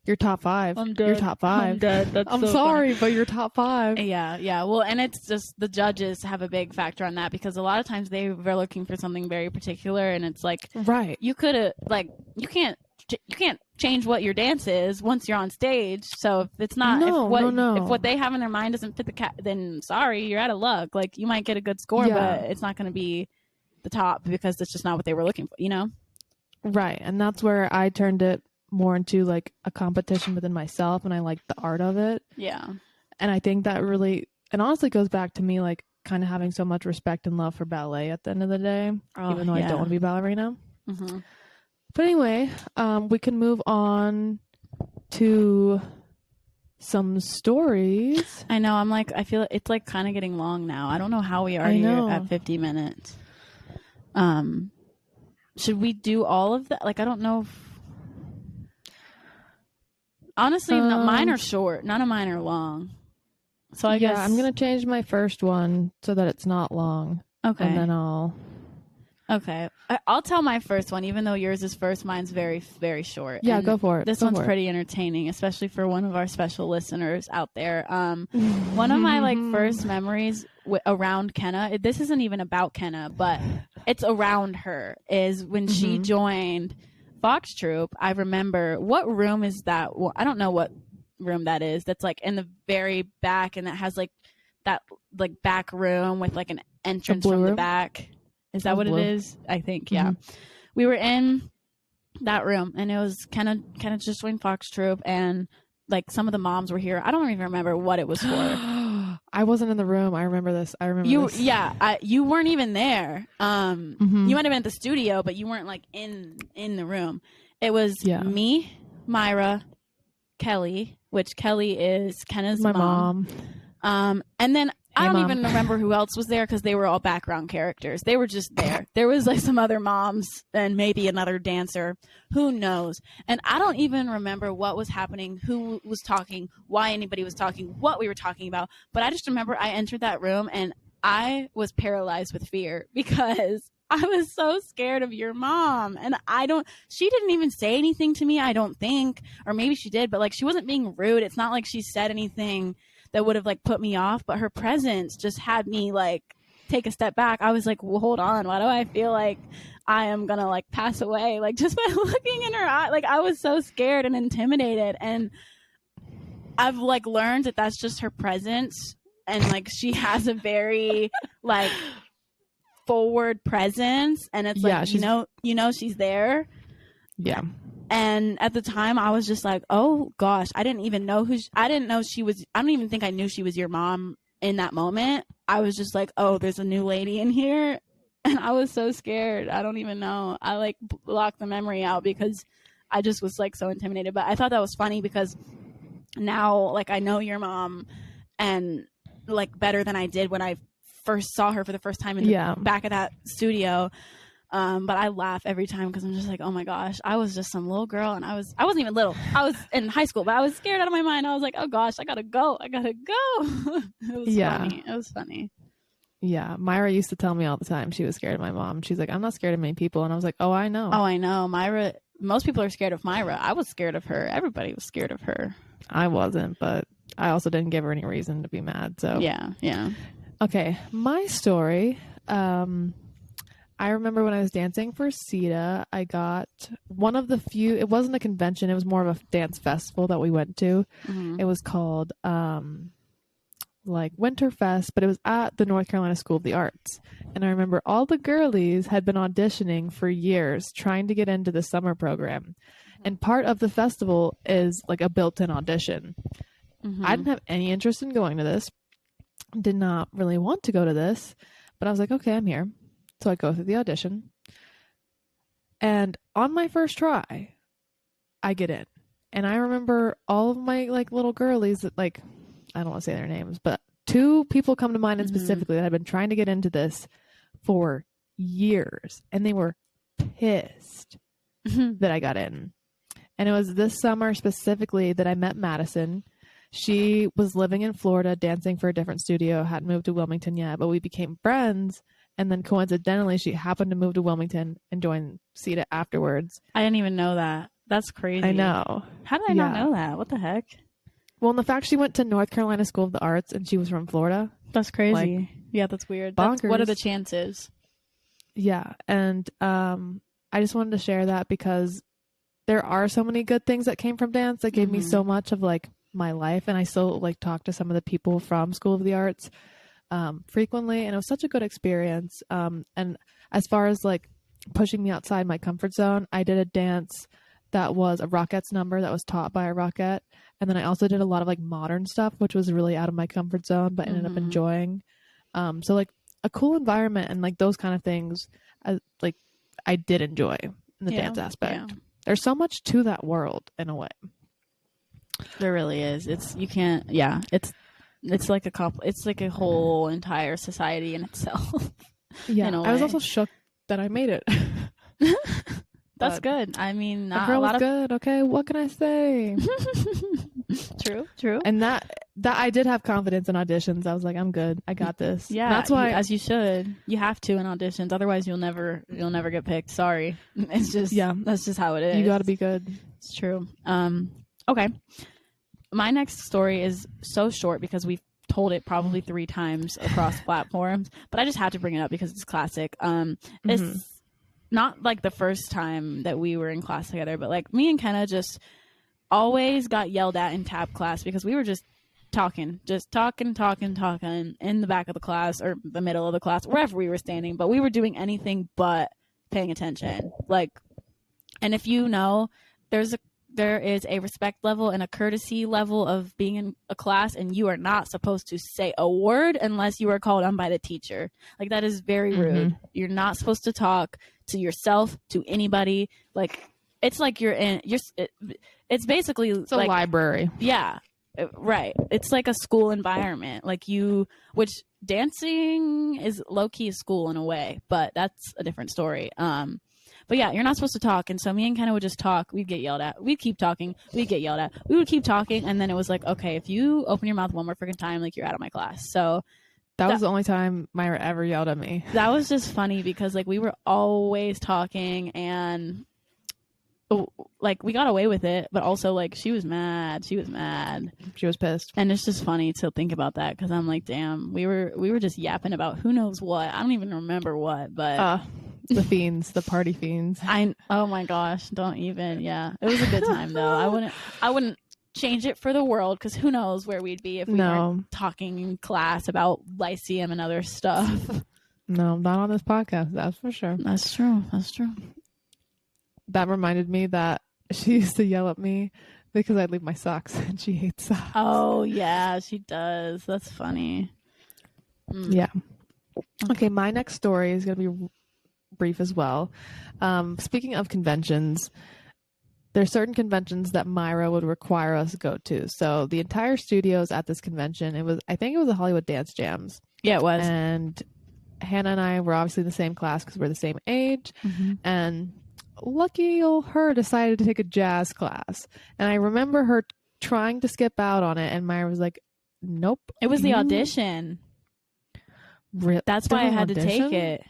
you're top 5. You're top 5. I'm dead. I'm so sorry, but you're top 5. Yeah. Well, and it's just the judges have a big factor on that, because a lot of times they were looking for something very particular, and it's like, right, you could have, like, you can't change what your dance is once you're on stage. So if it's not, if what they have in their mind doesn't fit then sorry, you're out of luck. Like, you might get a good score, but it's not going to be the top, because that's just not what they were looking for, Right. And that's where I turned it more into like a competition within myself, and I liked the art of it. Yeah. And I think that really, and honestly goes back to me like kind of having so much respect and love for ballet at the end of the day, even though I don't want to be a ballerina. But anyway, we can move on to some stories. I know. I feel it's like kind of getting long now. I don't know how we already are at 50 minutes. Should we do all of that? Like, I don't know. Honestly, mine are short. None of mine are long. So I guess I'm going to change my first one so that it's not long. Okay. And then Okay. I'll tell my first one, even though yours is first. Mine's very, very short. Yeah, go for it. This one's pretty entertaining, especially for one of our special listeners out there. One of my first memories around Kenna, this isn't even about Kenna, but it's around her, is when she joined Fox Troop. I remember, what room is that? Well, I don't know what room that is. That's like in the very back, and that has like that like back room with like an entrance from the back. Is that what it is? I think, yeah. We were in that room, and it was kind of just joined Fox Troop, and like some of the moms were here. I don't even remember what it was for. I wasn't in the room. I remember this. This. Yeah, you weren't even there. You might have been at the studio, but you weren't like in the room. It was me, Myra, Kelly, which Kelly is Kenna's mom. And then I don't even remember who else was there, because they were all background characters. They were just there. There was like some other moms and maybe another dancer. Who knows? And I don't even remember what was happening, who was talking, why anybody was talking, what we were talking about. But I just remember I entered that room and I was paralyzed with fear, because I was so scared of your mom. And she didn't even say anything to me, I don't think. Or maybe she did, but like, she wasn't being rude. It's not like she said anything that would have like put me off, but her presence just had me like take a step back. I was like, well, hold on, why do I feel like I am gonna like pass away, like just by looking in her eye? Like, I was so scared and intimidated, and I've like learned that that's just her presence, and like she has a very like forward presence, and it's like, she's there. Yeah. And at the time, I was just like, oh, gosh, I didn't even know I didn't know she was, I don't even think I knew she was your mom in that moment. I was just like, oh, there's a new lady in here. And I was so scared. I don't even know. I like blocked the memory out because I just was like so intimidated. But I thought that was funny because now like I know your mom and like better than I did when I first saw her for the first time in the back of that studio. But I laugh every time because I'm just like, oh my gosh, I was just some little girl, and I wasn't even little. I was in high school, but I was scared out of my mind. I was like, oh gosh, I gotta go. It was funny. It was funny. Yeah, Myra used to tell me all the time she was scared of my mom. She's like, I'm not scared of many people, and I was like, oh, I know. Oh, I know. Myra. Most people are scared of Myra. I was scared of her. Everybody was scared of her. I wasn't, but I also didn't give her any reason to be mad. So yeah. Okay, my story. I remember when I was dancing for CETA, I got one of the few, it wasn't a convention, it was more of a dance festival that we went to. It was called like Winterfest, but it was at the North Carolina School of the Arts. And I remember all the girlies had been auditioning for years trying to get into the summer program. And part of the festival is like a built-in audition. I didn't have any interest in going to this, did not really want to go to this, but I was like, okay, I'm here. So I go through the audition, and on my first try, I get in. And I remember all of my like little girlies that, like, I don't want to say their names, but 2 people come to mind specifically that had been trying to get into this for years, and they were pissed that I got in. And it was this summer specifically that I met Madison. She was living in Florida, dancing for a different studio, hadn't moved to Wilmington yet, but we became friends. And then coincidentally, she happened to move to Wilmington and join CETA afterwards. I didn't even know that. That's crazy. I know. How did I not know that? What the heck? Well, and the fact she went to North Carolina School of the Arts and she was from Florida. That's crazy. Yeah, that's weird. What are the chances? Yeah. And I just wanted to share that because there are so many good things that came from dance that gave me so much of like my life. And I still like talk to some of the people from School of the Arts frequently, and it was such a good experience. And as far as like pushing me outside my comfort zone, I did a dance that was a Rockettes number that was taught by a Rockette, and then I also did a lot of like modern stuff, which was really out of my comfort zone, but ended up enjoying. So like a cool environment and like those kind of things, like I did enjoy in the dance aspect. There's so much to that world in a way. There really is. It's like it's like a whole entire society in itself. Yeah, I was also shook that I made it. That's good. I mean, not the girl a lot was good. Okay, what can I say? True. And that I did have confidence in auditions. I was like, I'm good. I got this. Yeah, that's why, as you should. You have to in auditions, otherwise you'll never get picked. Sorry, it's just that's just how it is. You got to be good. It's true. Okay. My next story is so short because we've told it probably 3 times across platforms, but I just had to bring it up because it's classic. It's not like the first time that we were in class together, but like me and Kenna just always got yelled at in tab class because we were just talking in the back of the class or the middle of the class, wherever we were standing, but we were doing anything but paying attention. Like, and if you know, there is a respect level and a courtesy level of being in a class, and you are not supposed to say a word unless you are called on by the teacher. Like, that is very rude. You're not supposed to talk to yourself, to anybody. Like, it's like it's basically it's like a library. Yeah, right. It's like a school environment. Like which dancing is low-key a school in a way, but that's a different story. But yeah, you're not supposed to talk. And so me and Kenna would just talk. We'd get yelled at. We'd keep talking. We'd get yelled at. We would keep talking. And then it was like, okay, if you open your mouth one more freaking time, like, you're out of my class. So that was the only time Myra ever yelled at me. That was just funny because like we were always talking and like we got away with it. But also like she was mad. She was pissed. And it's just funny to think about that because I'm like, damn, we were just yapping about who knows what. I don't even remember what, but... the fiends, the party fiends. Oh my gosh, don't even. Yeah, it was a good time though. I wouldn't change it for the world because who knows where we'd be if we weren't talking in class about Lyceum and other stuff. No, not on this podcast. That's for sure. That's true. That reminded me that she used to yell at me because I'd leave my socks and she hates socks. Oh yeah, she does. That's funny. Yeah. Okay, my next story is going to be brief as well. Speaking of conventions, there's certain conventions that Myra would require us to go to. So the entire studio is at this convention. I think it was the Hollywood Dance Jams. Yeah, it was. And Hannah and I were obviously in the same class because we're the same age. And lucky old her decided to take a jazz class. And I remember her trying to skip out on it, and Myra was like, nope. It was the audition. That's why I had to take it.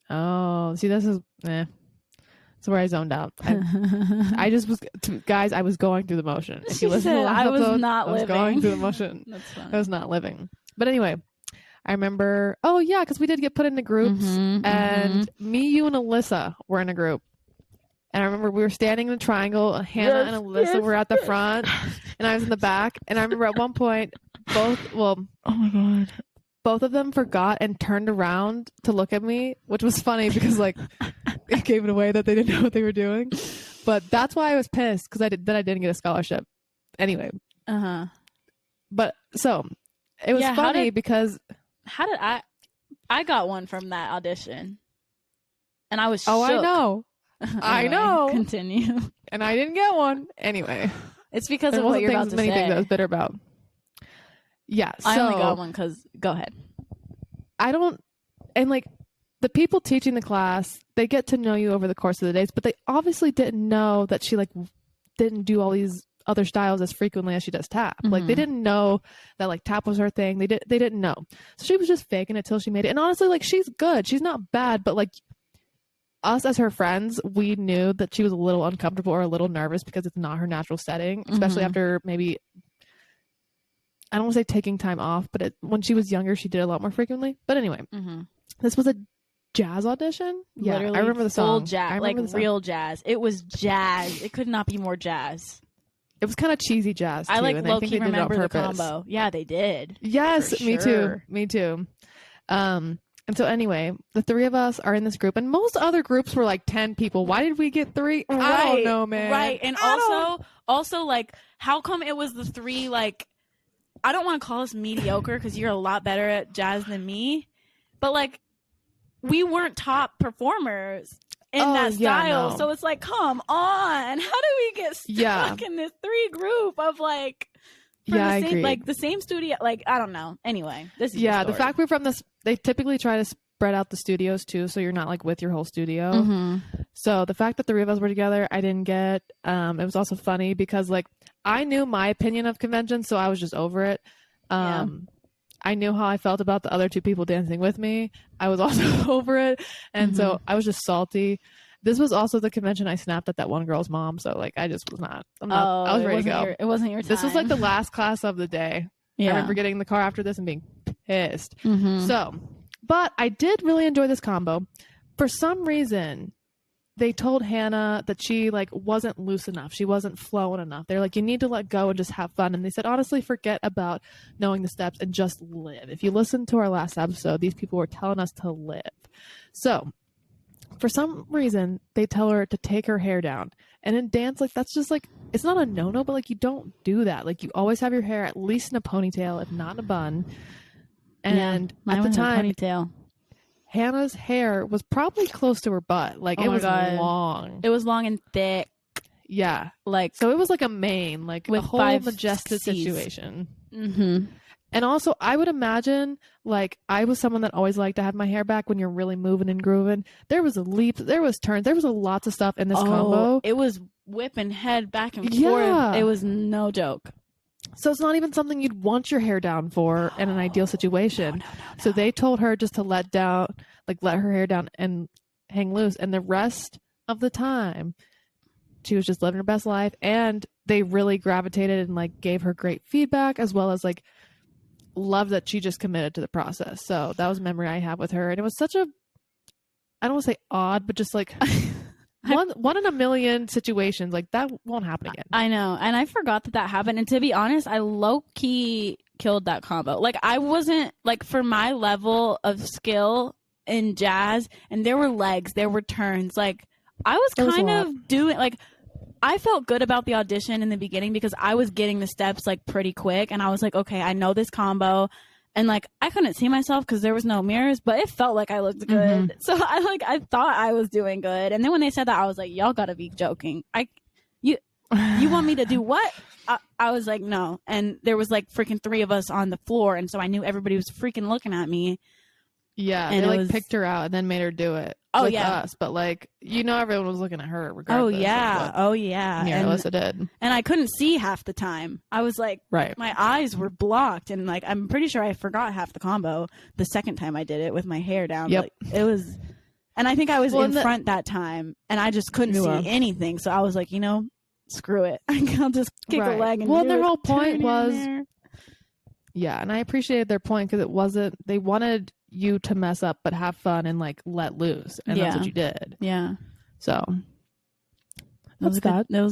Oh, see, this is that's where I zoned out. I just was, guys, I was going through the motion. If you listen to the last episode, I was going through the motion. I was not living. But anyway, I remember, oh yeah, because we did get put into groups, and me, you, and Alyssa were in a group. And I remember we were standing in a triangle. Hannah and Alyssa were at the front, and I was in the back. And I remember at one point, oh my God, both of them forgot and turned around to look at me, which was funny because like it gave it away that they didn't know what they were doing. But that's why I was pissed, because I didn't get a scholarship. Anyway. But so it was funny because how did I got one from that audition, and I was shook. I know. I know. Continue. And I didn't get one. Anyway. It's because of what you're about to say. Things I was bitter about. Yeah. So, I only got one because, go ahead. And like the people teaching the class, they get to know you over the course of the days, but they obviously didn't know that she like didn't do all these other styles as frequently as she does tap. Like they didn't know that like tap was her thing. They didn't know. So she was just faking it till she made it. And honestly, like she's good. She's not bad, but like us as her friends, we knew that she was a little uncomfortable or a little nervous because it's not her natural setting, especially after maybe, I don't want to say taking time off, but when she was younger, she did a lot more frequently. But anyway, this was a jazz audition. Yeah, literally, I remember the song. Full jazz, like real jazz. It was jazz. It could not be more jazz. It was kind of cheesy jazz too, I like and low I think key they did it on remember the purpose. combo. Yeah, they did. Yes, me too. And so anyway, the three of us are in this group, and most other groups were like 10 people. Why did we get 3? Right, I don't know, man. Right. And also like, how come it was the 3, like, I don't want to call us mediocre because you're a lot better at jazz than me, but like, we weren't top performers in that style. No. So it's like, come on. How do we get stuck in this 3 group of like, I agree. Like the same studio, like I don't know. Anyway, this is the fact we're from this. They typically try to spread out the studios too, so you're not like with your whole studio. So the fact that the 3 of us were together, I didn't get. It was also funny because like I knew my opinion of convention, so I was just over it. I knew how I felt about the other 2 people dancing with me. I was also over it, and so I was just salty. This was also the convention I snapped at that one girl's mom, so like I just was not. I was ready to go. It wasn't your time. This was like the last class of the day. I remember getting in the car after this and being pissed. So, but I did really enjoy this combo. For some reason, they told Hannah that she like wasn't loose enough. She wasn't flowing enough. They're like, you need to let go and just have fun. And they said, honestly, forget about knowing the steps and just live. If you listen to our last episode, these people were telling us to live. So for some reason, they tell her to take her hair down. And in dance, like, that's just, like, it's not a no-no, but, like, you don't do that. Like, you always have your hair at least in a ponytail, if not in a bun. And at the time, ponytail. Hannah's hair was probably close to her butt. Like, it was long. It was long and thick. Yeah. Like, so it was like a mane, like with a whole majestic situation. And also, I would imagine, like, I was someone that always liked to have my hair back when you're really moving and grooving. There was a leap, there was turns, there was lots of stuff in this combo. It was whipping head back and forth. It was no joke. So it's not even something you'd want your hair down for in an ideal situation. No. So they told her just to let her hair down and hang loose. And the rest of the time, she was just living her best life. And they really gravitated and, like, gave her great feedback, as well as, like, love that she just committed to the process. So that was a memory I have with her. And it was such a, I don't want to say odd, but just like one in a million situations. Like, that won't happen again. I know. And I forgot that happened. And to be honest, I low-key killed that combo. Like, I wasn't, like, for my level of skill in jazz, and there were legs, there were turns. Like, I was kind of doing, like, I felt good about the audition in the beginning because I was getting the steps, like, pretty quick. And I was like, okay, I know this combo. And, like, I couldn't see myself because there was no mirrors, but it felt like I looked good. So I thought I was doing good. And then when they said that, I was like, y'all gotta be joking. You want me to do what? I was like, no. And there was like freaking 3 of us on the floor. And so I knew everybody was freaking looking at me. Yeah, and they like picked her out and then made her do it. Oh, with yeah. us, but like, you know, everyone was looking at her regardless. Oh, yeah. Of what Alyssa did. And I couldn't see half the time. I was like, right. My eyes were blocked. And like, I'm pretty sure I forgot half the combo the second time I did it with my hair down. Yep. Like, it was, and I think I was in front that time and I just couldn't see anything. So I was like, screw it. I'll just kick a leg. And their whole point was, yeah. And I appreciated their point because they wanted you to mess up but have fun and like let loose, and that's what you did. Yeah. So that was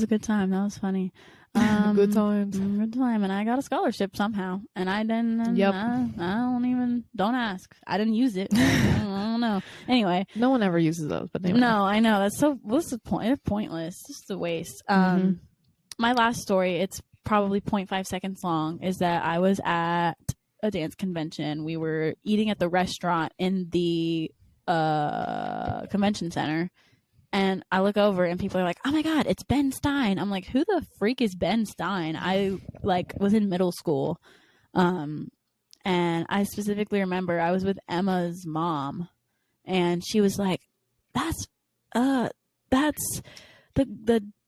a good time. That was funny. Good times. Good time. And I got a scholarship somehow, and I didn't. Yep. Don't ask. I didn't use it. I don't know. Anyway, no one ever uses those, but anyway. No, I know, that's so. What's the point? It's pointless. It's just a waste. My last story, it's probably 0.5 seconds long, is that I was at a dance convention. We were eating at the restaurant in the convention center, and I look over and people are like, oh my god, it's Ben Stein. I'm like, who the freak is Ben Stein? I like was in middle school, and I specifically remember I was with Emma's mom, and she was like, that's the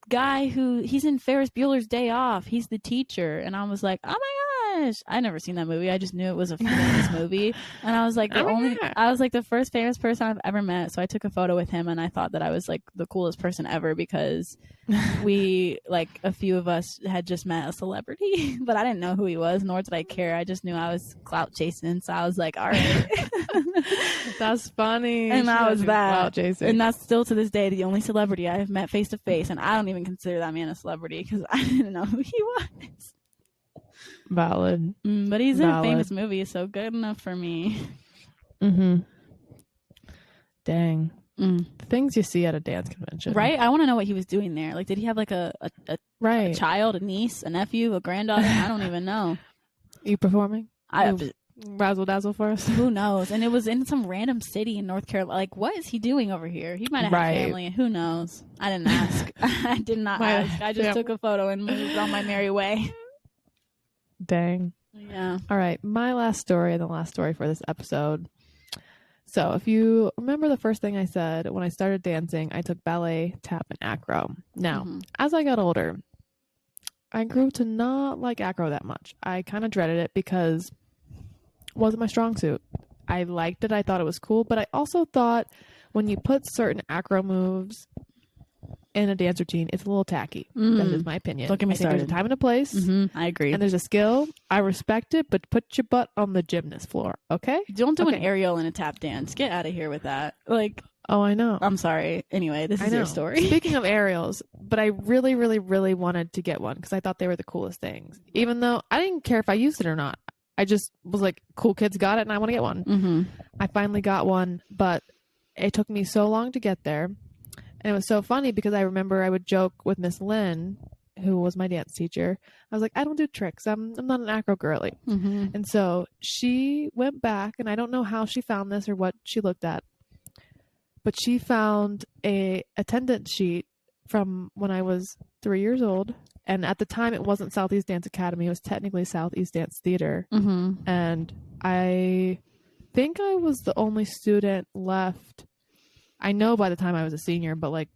guy who, he's in Ferris Bueller's Day Off, he's the teacher. And I was like, oh my gosh, I never seen that movie, I just knew it was a famous movie. And I was like, I was like the first famous person I've ever met. So I took a photo with him, and I thought that I was like the coolest person ever, because we, like, a few of us had just met a celebrity, but I didn't know who he was, nor did I care. I just knew I was clout chasing, so I was like, all right. That's funny. And that was that. Clout chasing. And that's still to this day the only celebrity I've met face to face, and I don't even consider that man a celebrity because I didn't know who he was. Valid. But he's in a famous movie, so good enough for me. Dang. The things you see at a dance convention. Right? I want to know what he was doing there. Like, did he have like a child, a niece, a nephew, a granddaughter? I don't even know. You performing? Razzle dazzle for us? Who knows? And it was in some random city in North Carolina. Like, what is he doing over here? He might have had family. Who knows? I didn't ask. I did not ask. I just took a photo and moved on my merry way. Dang. Yeah. All right. My last story, and the last story for this episode. So if you remember the first thing I said, when I started dancing, I took ballet, tap, and acro. Now, as I got older, I grew to not like acro that much. I kind of dreaded it because it wasn't my strong suit. I liked it. I thought it was cool. But I also thought when you put certain acro moves in a dance routine, it's a little tacky. That is my opinion. Don't get me started. There's a time and a place. I agree. And there's a skill. I respect it, but put your butt on the gymnast floor, okay? Don't do an aerial in a tap dance. Get out of here with that. Like, oh, I know. I'm sorry. Anyway, this is your story. Speaking of aerials, but I really, really, really wanted to get one because I thought they were the coolest things. Even though I didn't care if I used it or not. I just was like, cool kids got it and I want to get one. I finally got one, but it took me so long to get there. And it was so funny because I remember I would joke with Miss Lynn, who was my dance teacher. I was like, I don't do tricks. I'm not an acro girly. And so she went back, and I don't know how she found this or what she looked at, but she found a attendance sheet from when I was 3 years old. And at the time, it wasn't Southeast Dance Academy. It was technically Southeast Dance Theater. And I think I was the only student left. I know by the time I was a senior, but like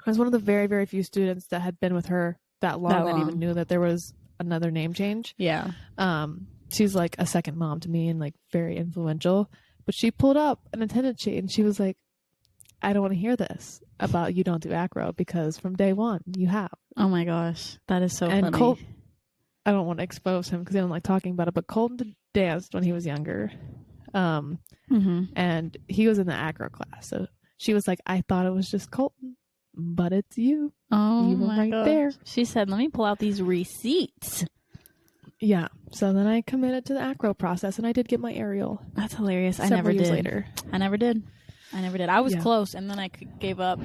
I was one of the very, very few students that had been with her that long that even knew that there was another name change. Yeah. She's like a second mom to me and like very influential. But she pulled up an attendance sheet and she was like, I don't want to hear this about you don't do acro because from day one you have. Oh my gosh. That is so and funny. I don't want to expose him because I don't like talking about it, but Colton danced when he was younger. And he was in the acro class. So she was like, I thought it was just Colton, but it's you. Oh, you were my right gosh. there. She said, let me pull out these receipts. Yeah. So then I committed to the acro process and I did get my aerial. That's hilarious. I Several never years did. later. I never did. I was close and then I gave up.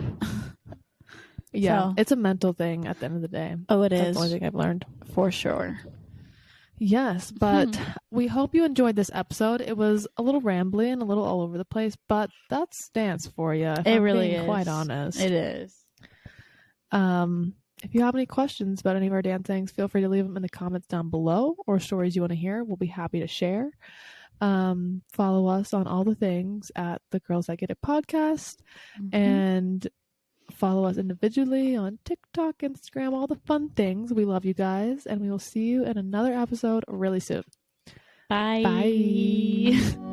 Yeah. So. It's a mental thing at the end of the day. Oh, it is. That's the only thing I've learned. For sure. Yes, but we hope you enjoyed this episode. It was a little rambly and a little all over the place, but that's dance for you. It really is. Quite honest. It is. if you have any questions about any of our dancings, feel free to leave them in the comments down below, or stories you want to hear. We'll be happy to share. Follow us on all the things at the Girls That Get It podcast, and follow us individually on TikTok, Instagram, all the fun things. We love you guys, and we will see you in another episode really soon. Bye. Bye.